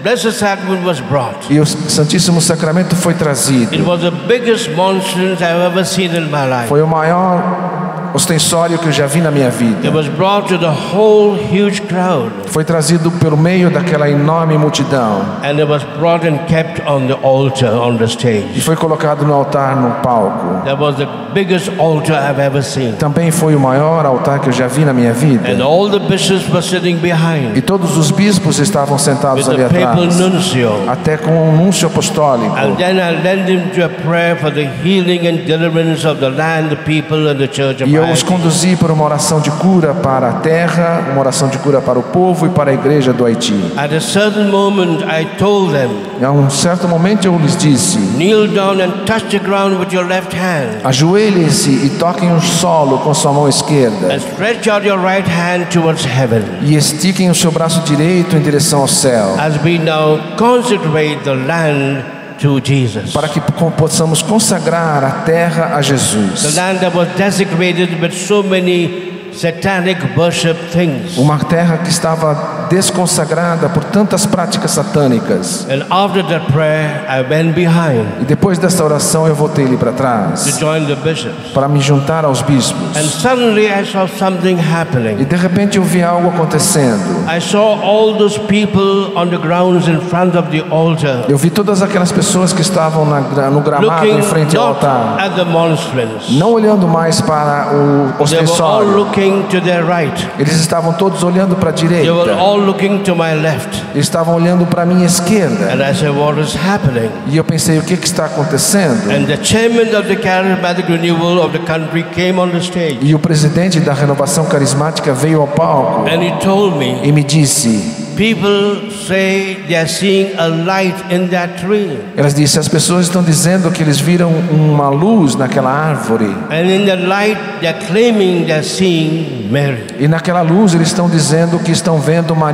Blessed Sacrament was brought. E o Santíssimo Sacramento foi trazido. It was the biggest monstrance I've ever seen in my life. Foi o maior ostensório que eu já vi na minha vida. It was brought to the whole huge crowd. Foi trazido pelo meio daquela enorme multidão. And it was brought and kept on the altar on the E stage. foi colocado no altar, no palco. That was the biggest altar I've ever seen. Também foi o maior altar que eu já vi na minha vida. And all the bishops were sitting behind E todos os bispos estavam sentados with ali the papal atrás, nuncio. até com um núncio apostólico. And then I led them to a prayer for the healing and deliverance of the land, the people, and the church of E eu os Haiti. conduzi para uma oração de cura para a terra, uma oração de cura para o povo e para a igreja do Haiti. At a certain moment, I told them, E a um certo momento eu lhes disse: kneel down and touch the ground with your left hand. ajoelhem-se e toquem o solo com sua mão esquerda. And stretch out your right hand towards heaven. E estiquem o seu braço direito em direção ao céu. As we now consecrate the land to Jesus. Para que possamos consagrar a terra a The Jesus. land that was desecrated with so many satanic worship things. Uma terra que estava desconsagrada por tantas práticas satânicas. And after that prayer, I went behind E depois dessa oração eu voltei ali para to trás join the bishops. para me juntar aos bispos. And suddenly I saw something E happening. de repente eu vi algo acontecendo. I saw all those people on the grounds in front of the altar, Eu vi todas aquelas pessoas que estavam no gramado em looking frente ao not altar, at the monstrance. não olhando mais para o They were all ostensório. looking to their right. Eles estavam todos olhando para a They were direita. all looking to my left. Eles estavam olhando para a minha esquerda. And I said, what is happening? E eu pensei, o que está acontecendo? And the chairman of the charismatic renewal of the country came on the stage. E o presidente da renovação carismática veio ao palco And he told me, e me disse, people say they are seeing a light in that tree. elas disse, as pessoas estão dizendo que eles viram uma luz naquela árvore. And in the light, they're claiming they're seeing Mary. E naquela luz eles estão dizendo que estão vendo Maria.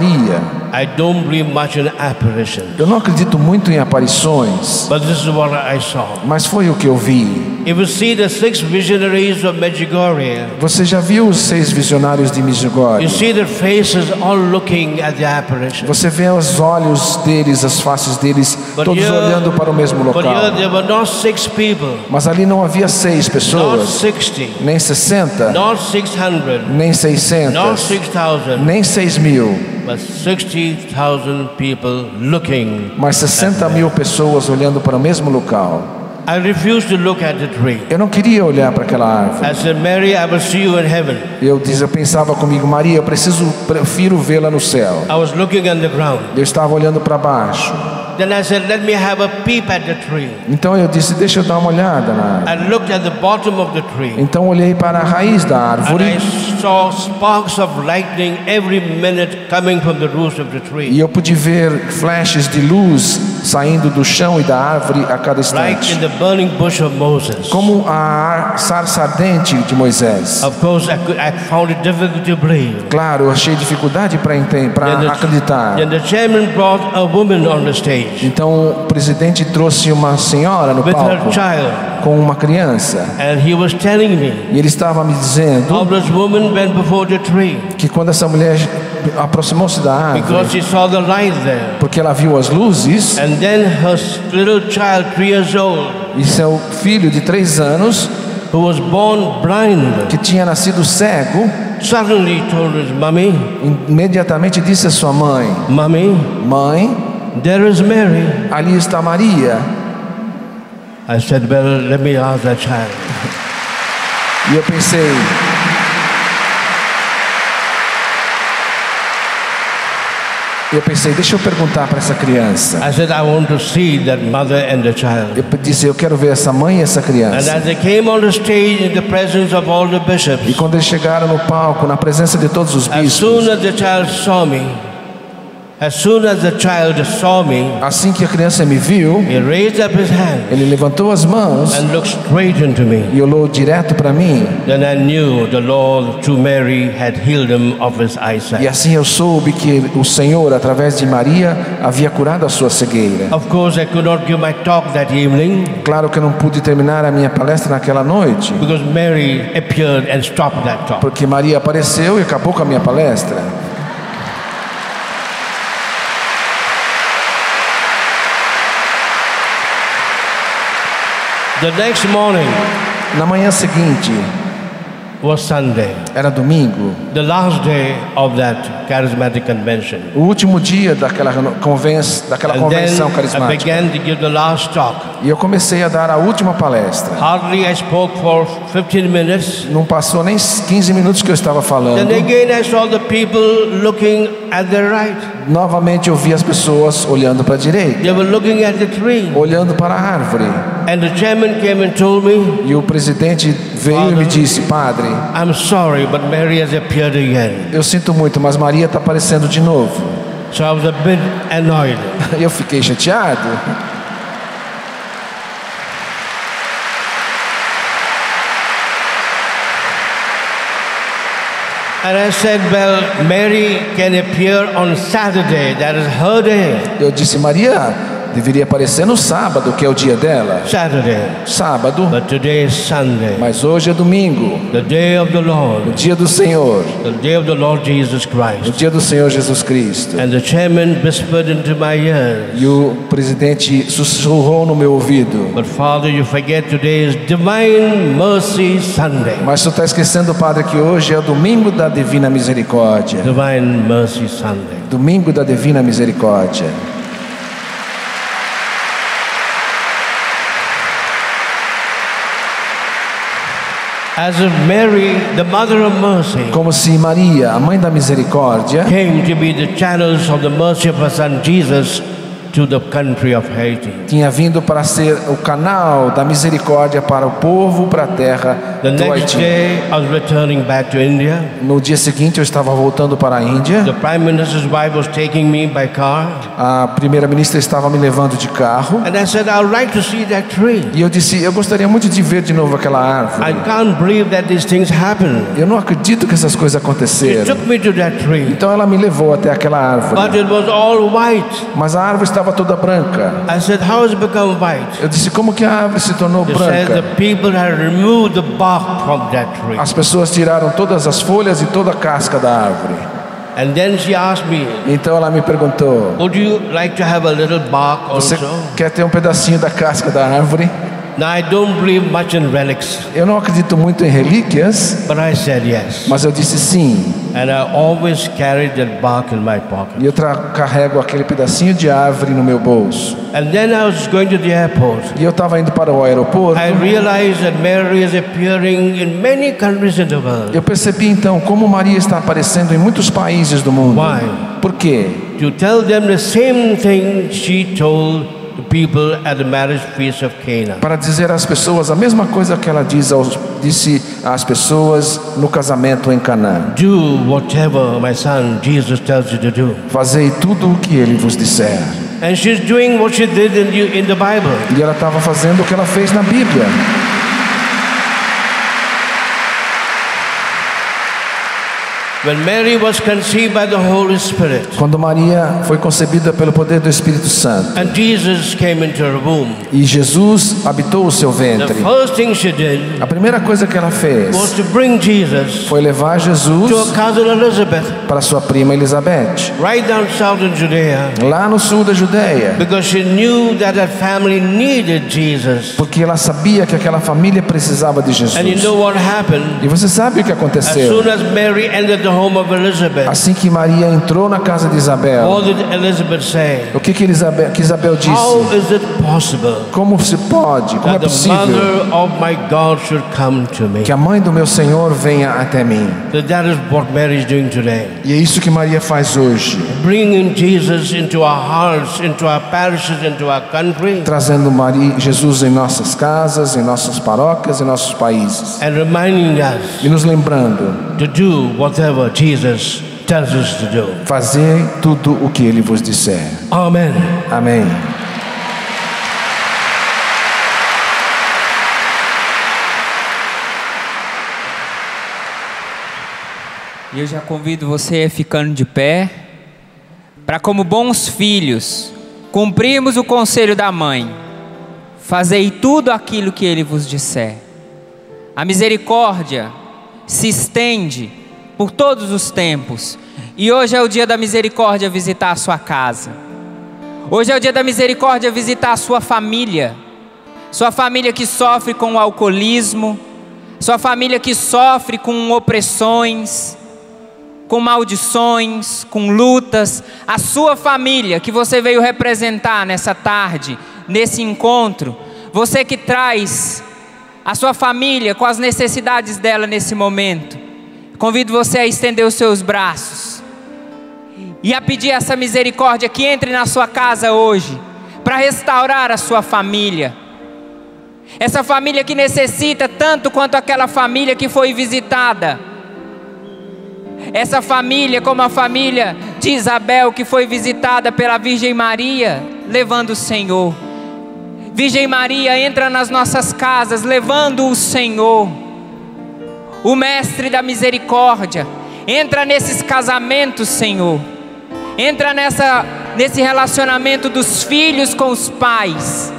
I don't believe much in apparition, Eu não acredito muito em aparições, but this is what I saw. mas foi o que eu vi. If you see the 6 visionaries of Medjugorje, Você já viu os 6 visionários de you Medjugorje? see their faces all looking at the apparition. Você vê os olhos deles, as faces deles, todos olhando para o mesmo but here local. there were not 6 people, Mas ali não havia 6 not pessoas, 60, nem 60, not 600, nem not 600, 6,000, nem 6 mil, but 60,000 people looking. mas 60 mil pessoas olhando para o mesmo local. I refused to look at the tree. Eu não queria olhar para aquela árvore. I said, Mary, I will see you in heaven. Eu pensava comigo, Maria, eu prefiro vê-la no céu. I was looking on the ground. Eu estava olhando para baixo. Then I said, let me have a peep at the tree. Então eu disse, deixa eu dar uma olhada na árvore. I looked at the bottom of the tree. Então olhei para a raiz da And I árvore saw sparks of lightning every minute coming from the roots of the e tree. eu pude ver flashes de luz saindo do chão e da árvore a cada Like in instante. the burning bush of Moses. Como a sarça ardente de Moisés. Of course, I found it difficult to believe. Claro, eu achei dificuldade para acreditar. Then the chairman brought a woman on the stage Então o presidente trouxe uma senhora no with her palco child. com uma criança. And he was telling me E ele estava me dizendo how this woman went before the tree que quando essa mulher aproximou-se da because árvore, she saw the light there. porque ela viu as luzes, And then her little child, 3 years old, e seu filho de 3 anos, who was born blind, que tinha nascido cego, suddenly told his mommy, imediatamente disse à sua mãe, Mommy, mãe, there is Mary. ali está Maria. I said, well, let me ask that child. E eu pensei, Eu pensei, deixa eu perguntar para essa criança. I said, I want to see that mother and the child. Eu disse, eu quero ver essa mãe e essa And criança. as they came on the stage in the presence of all the bishops, E quando eles chegaram no palco, na presença de todos os as soon bispos, as the child saw me, assim que a criança me viu, he raised up his hand ele levantou as mãos and looked straight into me. e olhou direto para mim. Then I knew the Lord, through Mary, had healed him of his eyesight. E assim eu soube que o Senhor, através de Maria, havia curado a sua cegueira. Of course, I could not give my talk that evening Claro que eu não pude terminar a minha palestra naquela noite, because Mary appeared and stopped that talk. porque Maria apareceu e acabou com a minha palestra. The next morning Na manhã seguinte, was Sunday, era domingo, the last day of that charismatic convention. o último dia daquela And convenção then I carismática. began to give the last talk. E eu comecei a dar a última palestra. Hardly I spoke for 15 minutes. Não passou nem 15 minutos que eu estava falando. Then again I saw the people looking at the right. Novamente eu vi as pessoas olhando para a direita, They were looking at the tree. olhando para a árvore. And the chairman came and told me, E o presidente veio e me disse, padre, I'm sorry, but Mary has appeared again. eu sinto muito, mas Maria está aparecendo de novo. So I was a bit annoyed. Eu fiquei chateado. And I said, well, Mary can appear on Saturday. That is her day. Eu disse, Maria deveria aparecer no sábado, que é o dia dela. Saturday. Sábado, But today is Sunday. mas hoje é domingo, The day of the o Lord. dia do Senhor, The day of the Lord Jesus o Christ. dia do Senhor Jesus Cristo. And the chairman whispered into my ears, E o presidente sussurrou no meu ouvido, but Father, you forget today is Divine Mercy Sunday. mas tu está esquecendo, padre, que hoje é o domingo da Divina Misericórdia. Divine Mercy Sunday. Domingo da Divina Misericórdia. As if Mary, the Mother of Mercy, Como se Maria, a Mãe da Misericórdia, came to be the channels of the mercy of her Son Jesus to the country of Haiti. tinha vindo para ser o canal da misericórdia para o povo, para a terra The do next Haiti. day, I was returning back to India. No dia seguinte eu estava voltando para a Índia. The Prime Minister's wife was taking me by car. A primeira-ministra estava me levando de carro. And I said, I'd like to see that tree. E eu disse, eu gostaria muito de ver de novo aquela I árvore. can't believe that these things happen. Eu não acredito que essas coisas She aconteceram. took me to that tree. Então ela me levou até aquela árvore. But it was all white. Mas a árvore estava toda branca. I said, how has it become white? Eu disse, como que a árvore se tornou They said the branca? people had removed the bark from that tree. As pessoas tiraram todas as folhas e toda a casca da árvore. And then she asked me, Então ela me perguntou, would you like to have a little bark você also? quer ter um pedacinho da casca da árvore? Now I don't believe much in relics, Eu não acredito muito em relíquias, but I said yes. mas eu disse sim. And I always carried that bark in my pocket. E eu carrego aquele pedacinho de árvore no meu bolso. And then I was going to the airport. E eu estava indo para o aeroporto. I realized that Mary is appearing in many countries in the world. Eu percebi então como Maria está aparecendo em muitos países do mundo. Why? Por quê? To tell them the same thing she told the people at the marriage feast of Cana. Para dizer às pessoas a mesma coisa que ela disse às pessoas no casamento em Canaã. Do whatever my son Jesus tells you to do. Fazei tudo o que ele vos disser. And she's doing what she did in the Bible. E ela estava fazendo o que ela fez na Bíblia. When Mary was conceived by the Holy Spirit, Quando Maria foi concebida pelo poder do Espírito Santo and Jesus came into her womb, e Jesus habitou o seu the ventre, first thing she did a primeira coisa que ela fez was to bring Jesus foi levar to Jesus her cousin Elizabeth, para sua prima Elizabeth, right down south in Judea, lá no sul da Judéia, because she knew that that family needed Jesus. porque ela sabia que aquela família precisava de Jesus. And you know what happened? E você sabe o que As aconteceu? soon as Mary entered the home of Elizabeth, Assim que Maria entrou na casa de Isabel, what did Elizabeth say? o que Isabel disse? How is it possible Como se pode, como é that the possível mother of my God should come to me? que a mãe do meu Senhor venha até mim? So that is what Mary is doing today. E é isso que Maria faz hoje, Bringing Jesus into our hearts, into our parishes, into our country, trazendo Jesus em nossas casas, em nossas paróquias, em nossos países, and reminding us e nos lembrando, to do whatever Jesus tells us to do. fazei tudo o que Ele vos disser. Amen. Amém. E eu já convido você ficando de pé, para como bons filhos, cumprirmos o conselho da mãe: fazei tudo aquilo que Ele vos disser. A misericórdia se estende por todos os tempos, e hoje é o dia da misericórdia visitar a sua casa. Hoje é o dia da misericórdia visitar a sua família que sofre com o alcoolismo, sua família que sofre com opressões, com maldições, com lutas, a sua família que você veio representar nessa tarde, nesse encontro, você que traz a sua família com as necessidades dela nesse momento, convido você a estender os seus braços e a pedir essa misericórdia que entre na sua casa hoje, para restaurar a sua família, essa família que necessita tanto quanto aquela família que foi visitada. Essa família, como a família de Isabel, que foi visitada pela Virgem Maria, levando o Senhor. Virgem Maria, entra nas nossas casas, levando o Senhor, o Mestre da misericórdia. Entra nesses casamentos, Senhor. Entra nesse relacionamento dos filhos com os pais,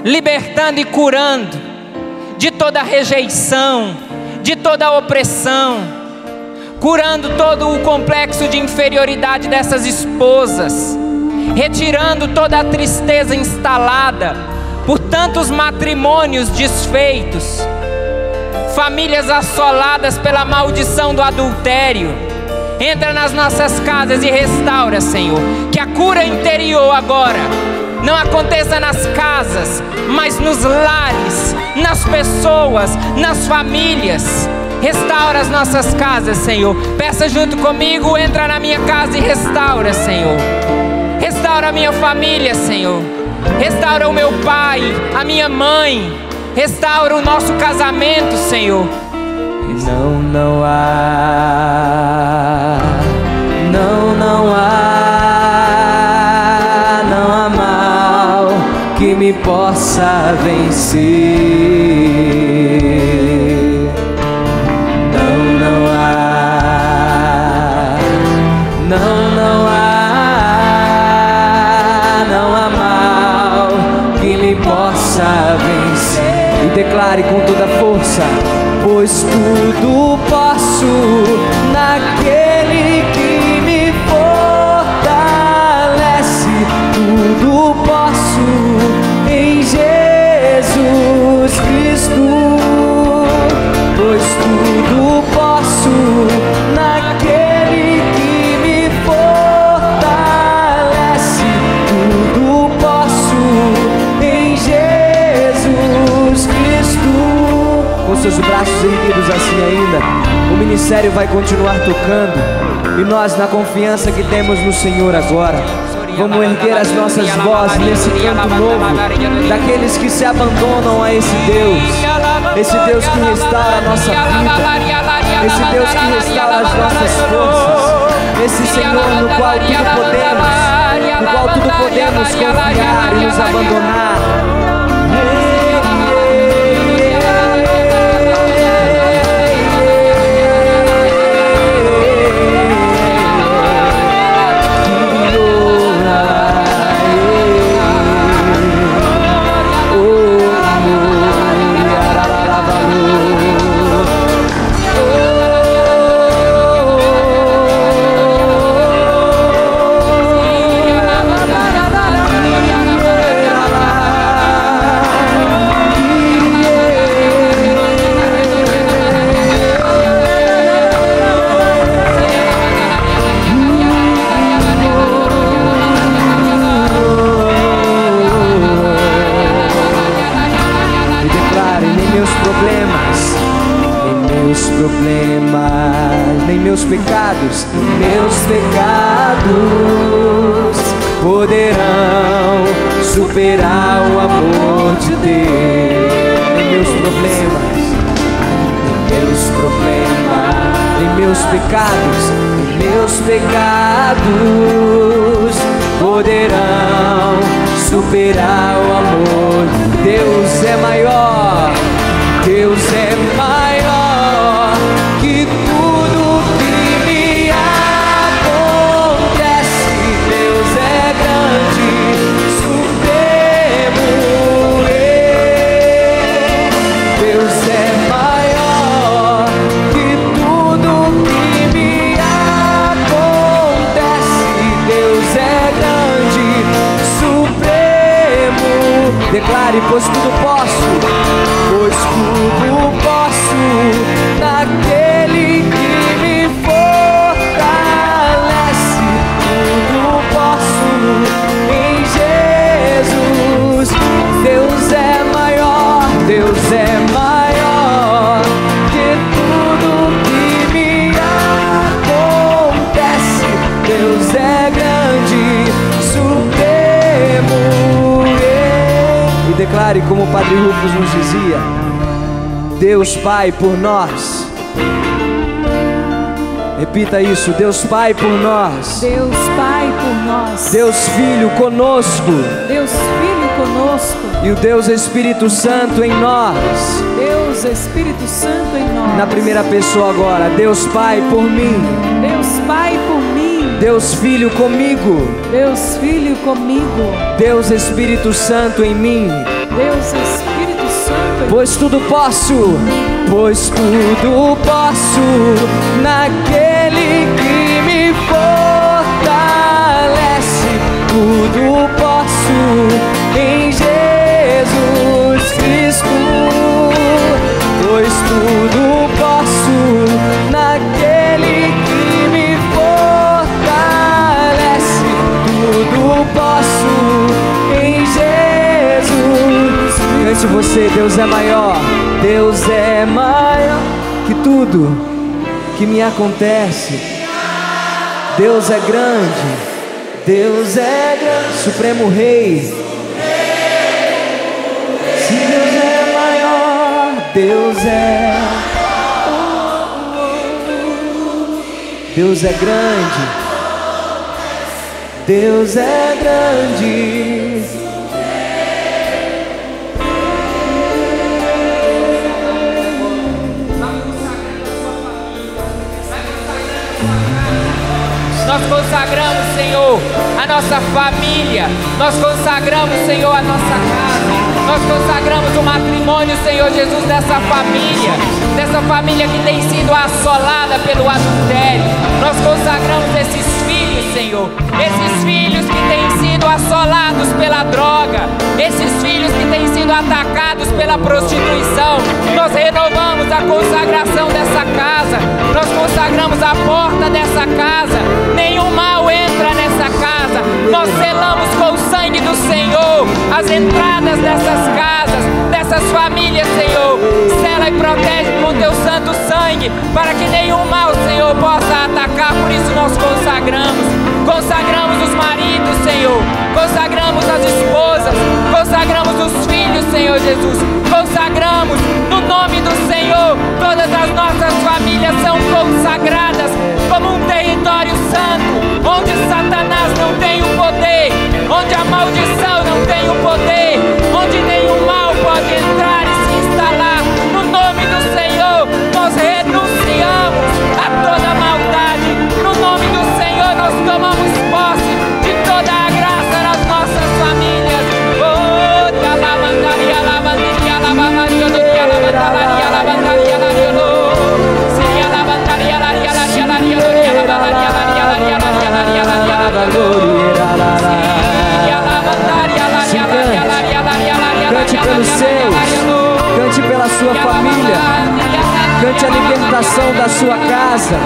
libertando e curando de toda rejeição, de toda opressão, curando todo o complexo de inferioridade dessas esposas, retirando toda a tristeza instalada por tantos matrimônios desfeitos, famílias assoladas pela maldição do adultério. Entra nas nossas casas e restaura, Senhor, que a cura interior agora não aconteça nas casas, mas nos lares, nas pessoas, nas famílias. Restaura as nossas casas, Senhor. Peça junto comigo, entra na minha casa e restaura, Senhor. Restaura a minha família, Senhor. Restaura o meu pai, a minha mãe. Restaura o nosso casamento, Senhor. Não há mal que me possa vencer. Não há mal que me possa vencer. E declare com toda força: pois tudo posso naquele que me fortalece. Tudo posso em Jesus Cristo. Pois tudo posso naquele que me fortalece. Tudo posso em Jesus Cristo. Com seus braços erguidos assim ainda, o ministério vai continuar tocando, e nós, na confiança que temos no Senhor agora, vamos erguer as nossas vozes nesse canto novo, daqueles que se abandonam a esse Deus que restaura a nossa vida, esse Deus que restaura as nossas forças, esse Senhor no qual tudo podemos confiar e nos abandonar. problemas, nem meus pecados poderão superar o amor de Deus. Nem meus problemas, nem meus pecados poderão superar o amor. Deus é maior, Deus é maior que tudo que me acontece. Deus é grande, supremo. Deus é maior que tudo que me acontece. Deus é grande, supremo. Declare, pois tudo posso naquele que me fortalece. Tudo posso em Jesus. Deus é maior que tudo que me acontece. Deus é grande, supremo. E declare como o Padre Rufus nos dizia: Deus Pai por nós. Repita isso: Deus Pai por nós. Deus Pai por nós. Deus Filho conosco. Deus Filho conosco. E o Deus Espírito Santo em nós. Deus Espírito Santo em nós. Na primeira pessoa agora: Deus Pai por mim. Deus Pai por mim. Deus Filho comigo. Deus Filho comigo. Deus Espírito Santo em mim. Deus Espírito Santo em mim. Pois tudo posso naquele que me fortalece. Tudo posso em Jesus Cristo. Pois tudo posso naquele que me fortalece. Tudo posso em Jesus. Cante você: Deus é maior. Deus é maior que tudo que me acontece. Deus é grande, Deus é grande, Supremo Rei. Se Deus é maior, Deus é grande, Deus é grande. Nós consagramos, Senhor, a nossa família. Nós consagramos, Senhor, a nossa casa. Nós consagramos o matrimônio, Senhor Jesus, dessa família que tem sido assolada pelo adultério. Nós consagramos esses filhos, Senhor, esses filhos que têm sido assolados pela droga, esses filhos que têm sido atacados pela prostituição. Nós renovamos a consagração dessa casa. Nós consagramos a porta dessa casa. Nenhum mal entra nessa casa. Nós selamos com o sangue do Senhor as entradas dessas casas, dessas famílias, Senhor. Sela e protege com teu santo sangue, para que nenhum mal, Senhor, possa atacar. Por isso nós consagramos os maridos, Senhor, consagramos as esposas, consagramos os filhos, Senhor Jesus, consagramos no nome do Senhor. Todas as nossas famílias são consagradas como um território santo, onde Satanás não tem o poder, onde a maldição não tem o poder, onde nenhum mal pode entrar e se instalar. No nome do Senhor, nós renunciamos a toda maldade. No nome do Senhor, nós tomamos posse de toda a graça nas nossas famílias. Oh, alabandaria, alabandaria, alabandaria, alabandaria, alabandaria, cante pelos seus, cante pela sua família, cante a libertação da sua casa.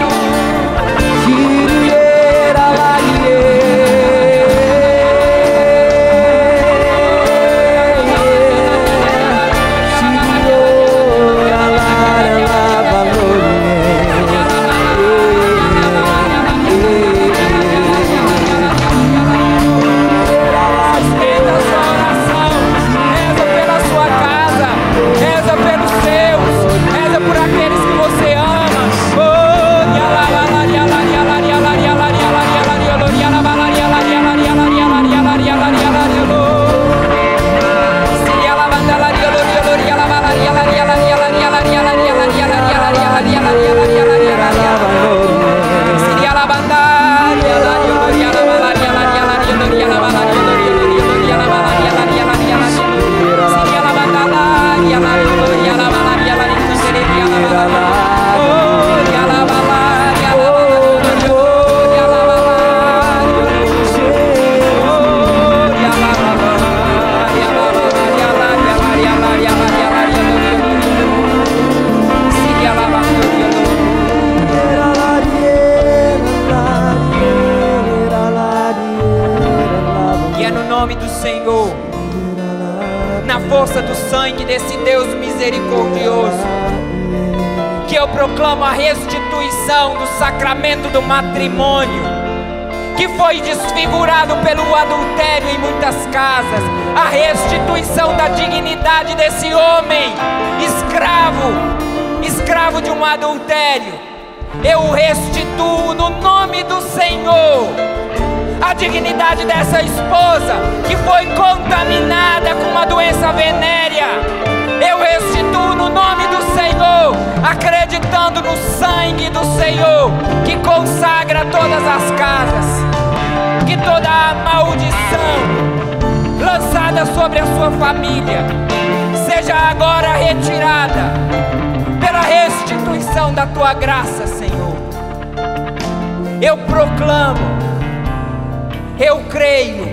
força do sangue desse Deus misericordioso, que eu proclamo a restituição do sacramento do matrimônio, que foi desfigurado pelo adultério em muitas casas, a restituição da dignidade desse homem, escravo de um adultério. Eu o restituo no nome do Senhor. A dignidade dessa esposa que foi contaminada com uma doença venérea, eu restituo no nome do Senhor, acreditando no sangue do Senhor que consagra todas as casas. Que toda a maldição lançada sobre a sua família seja agora retirada pela restituição da tua graça, Senhor. Eu proclamo, eu creio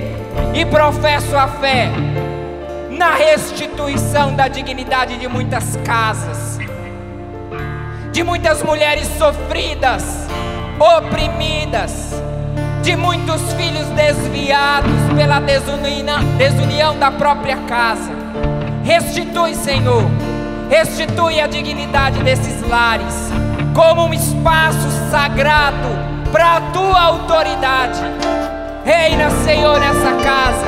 e professo a fé na restituição da dignidade de muitas casas, de muitas mulheres sofridas, oprimidas, de muitos filhos desviados pela desunião da própria casa. Restitui, Senhor, restitui a dignidade desses lares como um espaço sagrado para a tua autoridade. Reina, Senhor, nessa casa.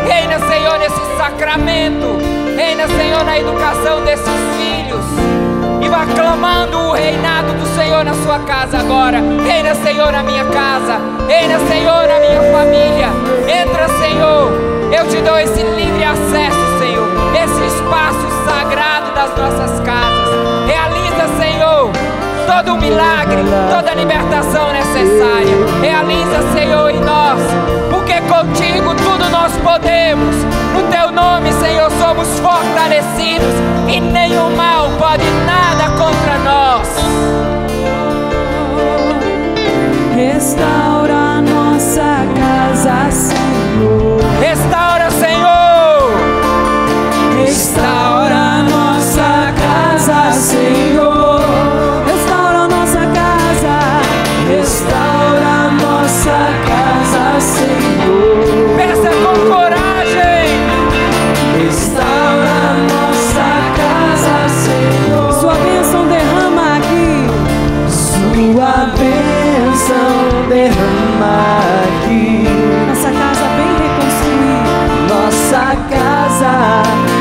Reina, Senhor, nesse sacramento. Reina, Senhor, na educação desses filhos. E vá clamando o reinado do Senhor na sua casa agora. Reina, Senhor, na minha casa. Reina, Senhor, na minha família. Entra, Senhor. Eu te dou esse livre acesso, Senhor. Esse espaço sagrado das nossas casas. Realiza, Senhor, todo o milagre, toda a libertação necessária. Realiza, Senhor, em nós, porque contigo tudo nós podemos. No teu nome, Senhor, somos fortalecidos e nenhum mal pode nada contra nós. Restaura a nossa casa, Senhor. Restaura, Senhor. Restaura a nossa casa, Senhor. Restaura a nossa casa. Restaura a nossa casa, Senhor. Peça com coragem. Restaura a nossa casa, Senhor. Sua bênção derrama aqui. Sua bênção derrama aqui. Nossa casa vem reconstruir. Nossa casa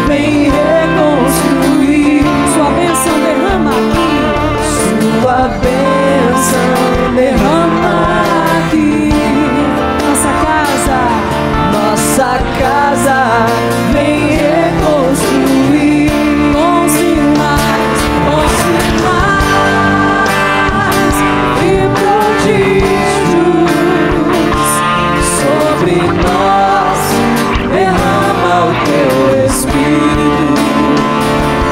vem reconstruir. Sua bênção derrama aqui. Sua bênção derrama aqui. Nossa casa vem reconstruir. Com sinais e prodígios sobre nós, derrama o teu Espírito.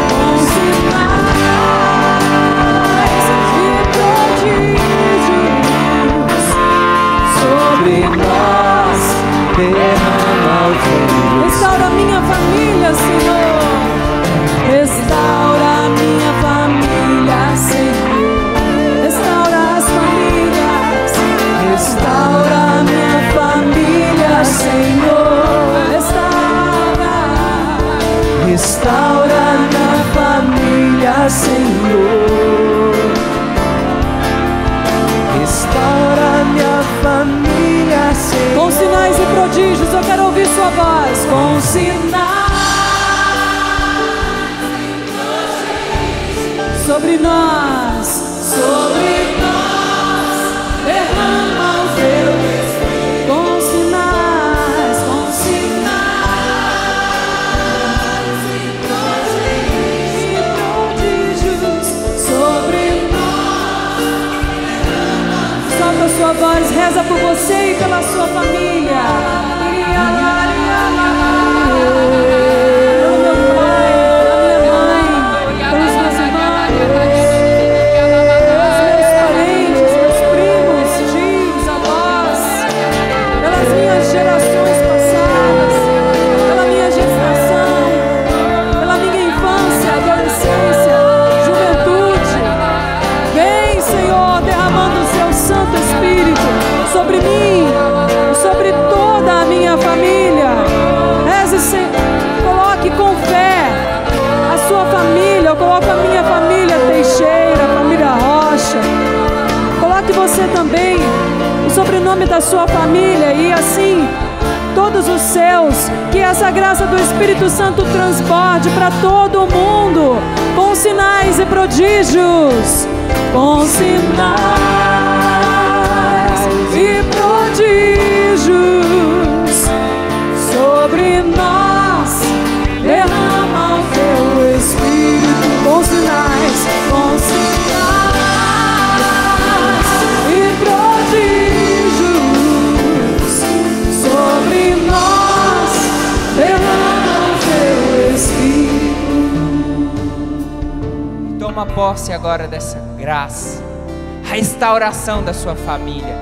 Com sinais e prodígios sobre nós, derrama o teu. Restaura a minha família, Senhor. Restaura a minha família, Senhor. Restaura as famílias. Restaura a minha família, Senhor. Restaura a minha família, Senhor. Restaura a minha família, Senhor. Com sinais e prodígios, eu quero ouvir sua voz. Com sinais sobre nós, derrama o teu Espírito. Com sinais e prodígios sobre nós. Solta a sua voz, reza por você e pela sua família. Pelo meu pai, pela minha mãe, pelos meus irmãos, pelos meus parentes, meus primos, tios, avós, pelas minhas gerações passadas, pela minha gestação, pela minha infância, adolescência, juventude. Vem, Senhor, derramando o seu Santo Espírito sobre mim, sobre toda a minha família. Reze, Senhor, coloque com fé família. Eu coloco a minha família Teixeira, a família Rocha. Coloque você também o sobrenome da sua família e assim todos os seus. Que essa graça do Espírito Santo transborde para todo mundo, com sinais e prodígios, com sinais e prodígios sobre nós. Derrama o teu Espírito, com sinais e prodígios sobre nós. Derrama o teu Espírito. Toma posse agora dessa graça, a restauração da sua família.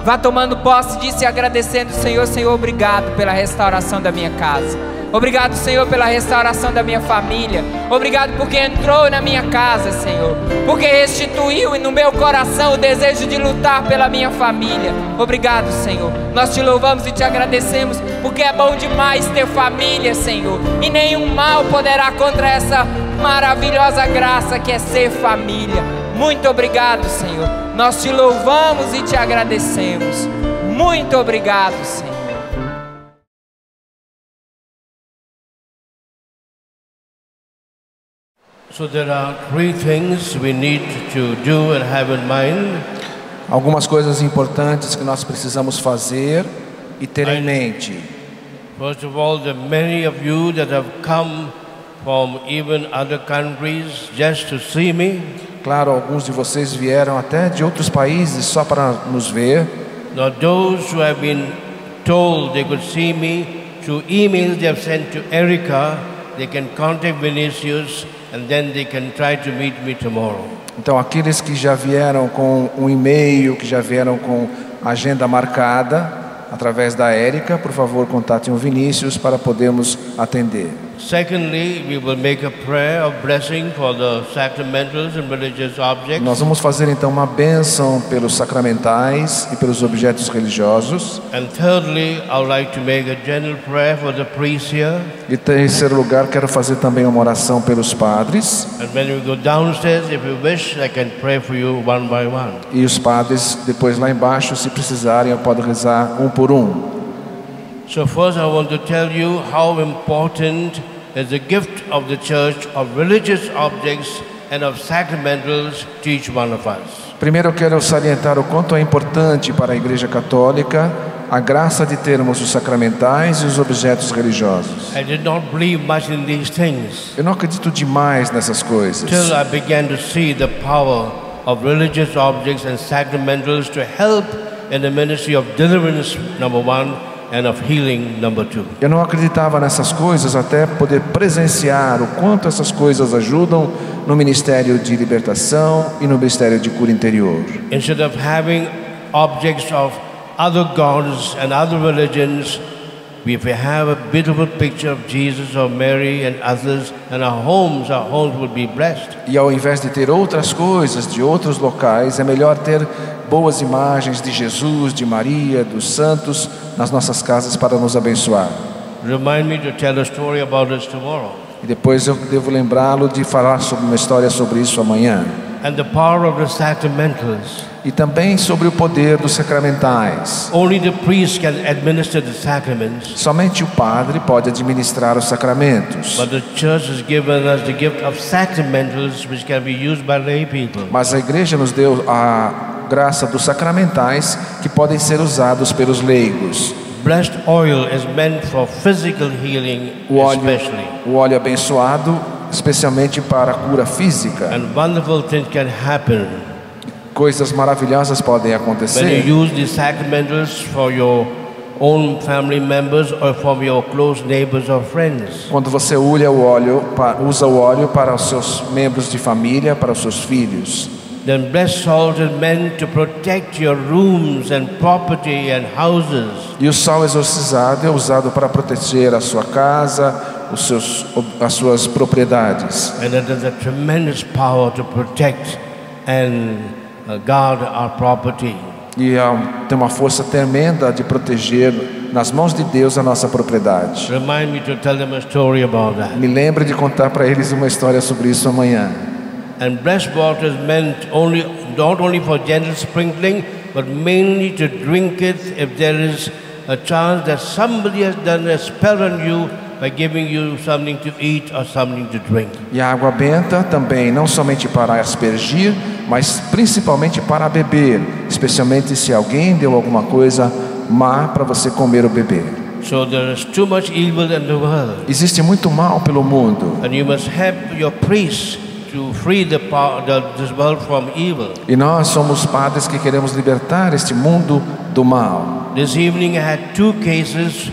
Vá tomando posse disso e agradecendo, Senhor. Senhor, obrigado pela restauração da minha casa. Obrigado, Senhor, pela restauração da minha família. Obrigado porque entrou na minha casa, Senhor, porque restituiu no meu coração o desejo de lutar pela minha família. Obrigado, Senhor. Nós te louvamos e te agradecemos, porque é bom demais ter família, Senhor, e nenhum mal poderá contra essa maravilhosa graça que é ser família. Muito obrigado, Senhor. Nós te louvamos e te agradecemos. Muito obrigado, Senhor. So there are three things we need to do and have in mind. Algumas coisas importantes que nós precisamos fazer e ter em mente. First of all, the many of you that have come from even other countries just to see me. Claro, alguns de vocês vieram até de outros países só para nos ver. Now those who have been told they could see me through emails they have sent to Erica, they can contact Vinicius and then they can try to meet me tomorrow. Então aqueles que já vieram com um e-mail, que já vieram com agenda marcada através da Érica, por favor, contatem o Vinícius para podermos atender. Secondly, we will make a prayer of blessing for the sacramentals and religious objects. Nós vamos fazer então uma bênção pelos sacramentais e pelos objetos religiosos. And thirdly, I would like to make a general prayer for the priests here. E em terceiro lugar, quero fazer também uma oração pelos padres. And when we go downstairs, if you wish, I can pray for you one by one. E os padres depois lá embaixo, se precisarem, eu posso rezar um por um. So first I want to tell you how important is the gift of the church of religious objects and of sacramentals to each one of us. Primeiro eu quero salientar o quanto é importante para a Igreja Católica a graça de termos os sacramentais e os objetos religiosos. I did not believe much in these things Eu não acredito demais nessas coisas. till I began to see the power of religious objects and sacramentals to help in the ministry of deliverance, number one, and of healing, number two. Eu não acreditava nessas coisas até poder presenciar o quanto essas coisas ajudam no ministério de libertação e no ministério de cura interior. Instead of having objects of other gods and other religions, if we have a beautiful picture of Jesus or Mary and others, and our homes will be blessed. E ao invés de ter outras coisas de outros locais, é melhor ter boas imagens de Jesus, de Maria, dos santos nas nossas casas para nos abençoar. Remind me to tell a story about this tomorrow. E depois eu devo lembrá-lo de falar sobre uma história sobre isso amanhã. And the power of the sacramentals. E também sobre o poder dos sacramentais. Only the priest can administer the sacraments. Somente o padre pode administrar os sacramentos. But the church has given us the gift of sacramentals, which can be used by lay people. Mas a igreja nos deu a graça dos sacramentais que podem ser usados pelos leigos. Blessed oil is meant for physical healing, especially. O óleo abençoado, especialmente para a cura física. And wonderful things can happen. Coisas maravilhosas podem When acontecer. you use these sacramentals for your own family members or for your close neighbors or friends. Quando você usa o óleo para os seus membros de família, para os seus filhos. Then blessed salt is meant to protect your rooms and property and houses. E o sal exorcizado é usado para proteger a sua casa, as suas propriedades. And it has a tremendous power to protect and guard our property. E tem uma força tremenda de proteger nas mãos de Deus a nossa propriedade. Remind me to tell them a story about that. Me lembre de contar para eles uma história sobre isso amanhã. And blessed waters meant not only for gentle sprinkling, but mainly to drink it if there is a chance that somebody has done a spell on you by giving you something to eat or something to drink. E a água benta também, não somente para aspergir, mas principalmente para beber, especialmente se alguém deu alguma coisa má para você comer ou beber. So there is too much evil in the world. Existe muito mal pelo mundo. And you must help your priests to free this world from evil. E nós somos padres que queremos libertar este mundo do mal. This evening I had two cases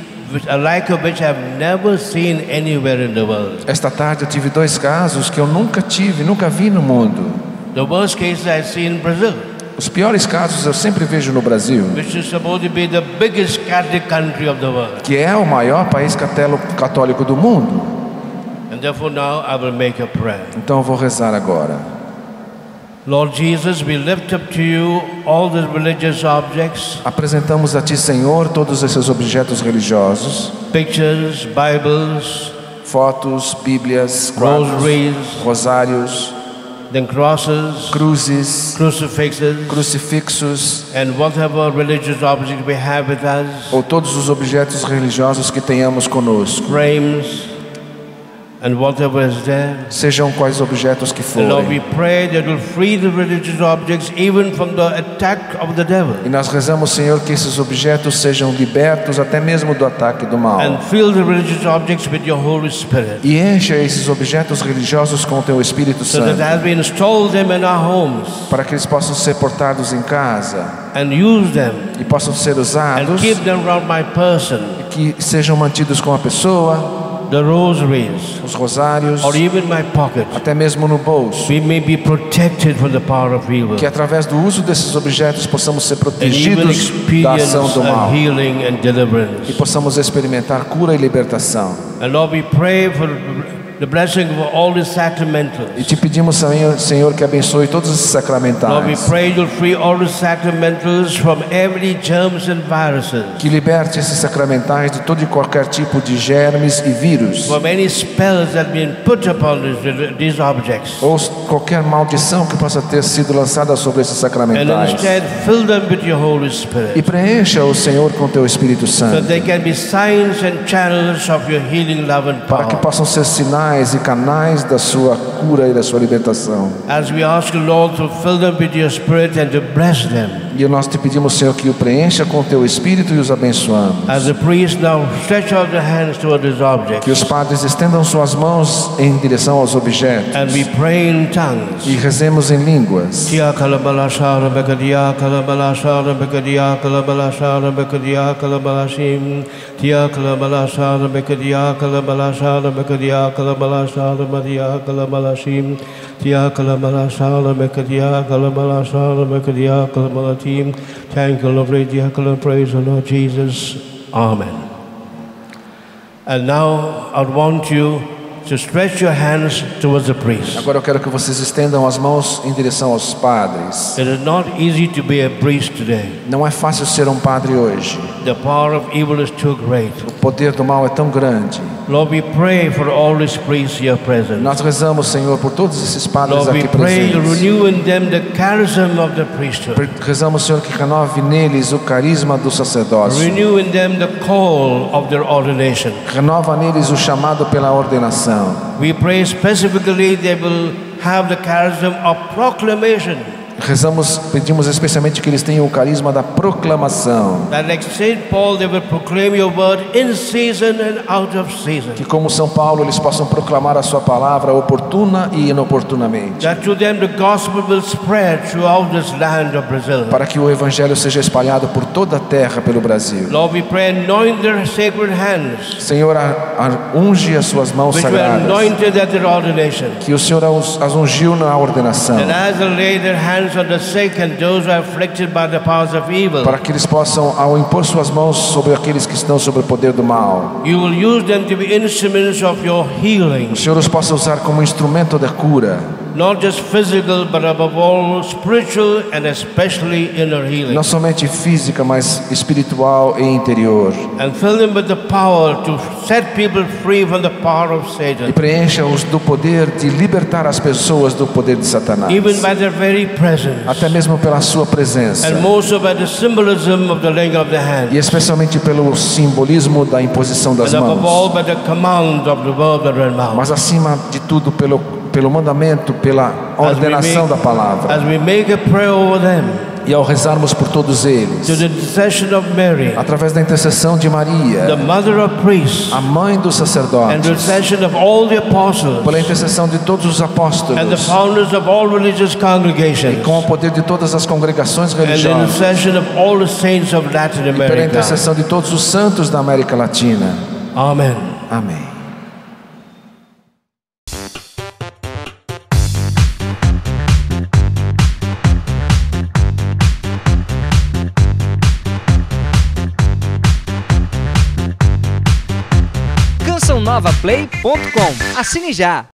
like of which I've never seen anywhere in the world. Esta tarde eu tive 2 casos que eu nunca vi no mundo. The worst cases I see in Brazil. Os piores casos eu sempre vejo no Brasil, Which is supposed to be the biggest Catholic country of the world. que é o maior país católico do mundo. And therefore now I will make a prayer. Então eu vou rezar agora. Lord Jesus, we lift up to you all the religious objects, Apresentamos a Ti, Senhor, todos esses objetos religiosos, pictures, Bibles, fotos, bíblias, quadros, rosaries, rosários, then crosses, cruzes, crucifixes, crucifixos, and whatever religious objects we have with us, ou todos os objetos religiosos que tenhamos conosco, frames, and whatever is there. sejam quais objetos que And Lord, we forem. pray that you'll free the religious objects even from the attack of the devil, E nós rezamos, Senhor, que esses objetos sejam libertos até mesmo do ataque do mal. and fill the religious objects with your Holy Spirit, E encha esses objetos religiosos com o Teu Espírito so that Santo, as we install them in our homes para que eles possam ser portados em casa and use them e possam ser and usados, keep them around my person, que sejam mantidos com a pessoa, the rosaries, os rosários, or even my pocket, até mesmo no bolso, we may be protected from the power of evil que através do uso desses objetos possamos ser and even protegidos da experience ação do a mal healing and e deliverance. possamos experimentar cura e libertação. And Lord, we pray for the blessing of all these sacramentals. E te pedimos, Senhor, que abençoe todos esses Lord, we sacramentais, pray you'll free all the sacramentals from every germs and viruses, que liberte esses sacramentais de todo e qualquer tipo de germes e vírus, from any spells that have been put upon these objects, ou qualquer maldição que possa ter sido lançada sobre esses and sacramentais. instead fill them with your Holy E Spirit, preencha o Senhor com teu Espírito so Santo, they can be signs and channels of your healing love and para que power. possam ser sinais e canais da sua cura e da sua libertação. As we ask the Lord to fill them with your Spirit and to bless them, E nós te pedimos, Senhor, que o preencha com teu Espírito e os abençoamos. as the priests now stretch out their hands toward these Que objects, os padres estendam suas mãos em direção aos objetos and we pray in tongues. e rezemos em línguas. Tia kalabalashara bekadia kalabalashara bekadia kalabalashara bekadia kalabalashim. Tia kalabalashara bekadia kalabalashara bekadia kalabalashara badia kalabalashim. Tia kalabalashara bekadia kalabalashara bekadia kalabalatim. Thank you, Lord, praise the Lord Jesus. Amen. And now I want you to stretch your hands towards the priest. Agora eu quero que vocês estendam as mãos em direção aos padres. It is not easy to be a priest today. Não é fácil ser um padre hoje. The power of evil is too great. O poder do mal é tão grande. Lord, we pray for all these priests here present. Nós rezamos, Senhor, por todos esses padres Lord, we aqui pray you presentes. renew in them the charism of the priesthood. Rezamos, Senhor, que renove neles o carisma do sacerdócio. Renew in them the call of their ordination. Renova neles o chamado pela ordenação. We pray specifically they will have the charism of proclamation. Rezamos, pedimos especialmente que eles tenham o carisma da proclamação. That like St. Paul they will proclaim your word in season and out of season. Que como São Paulo eles possam proclamar a sua palavra oportuna e inoportunamente. That to them the gospel will spread throughout this land of Brazil. Para que o evangelho seja espalhado por toda a terra pelo Brasil. Lord, we pray anoint their sacred hands, Senhor, unge as suas mãos which were sagradas. anointed at their ordination. Que o Senhor as ungiu na ordenação. And as they lay their hands on the sick and those who are afflicted by the powers of evil, Para que eles possam, ao impor suas mãos sobre aqueles que estão sob o poder do mal, you will use them to be instruments of your healing. o Senhor os possa usar como instrumento da cura. not just physical, but above all spiritual and especially inner healing. Não somente física, mas espiritual e interior. And fill them with the power to set people free from the power of Satan. E preencha-os do poder de libertar as pessoas do poder de Satanás. Even by their very presence. Até mesmo pela sua presença. And more so by the symbolism of the laying of the hand. E especialmente pelo simbolismo da imposição das mãos. Above all by the command of the word of the mouth. Mas acima de tudo pelo mandamento, pela ordenação da palavra. As we make a prayer over them. E ao rezarmos por todos eles, to the intercession of Mary, através da intercessão de Maria, the mother of priests, a mãe dos sacerdotes, and the intercession of all the apostles, pela intercessão de todos os apóstolos, and the founders of all religious congregations, e com o poder de todas as congregações religiosas, and the intercession of all the saints of Latin America, e pela intercessão de todos os santos da América Latina. Amen. Amém. CançãoNovaPlay.com. Assine já!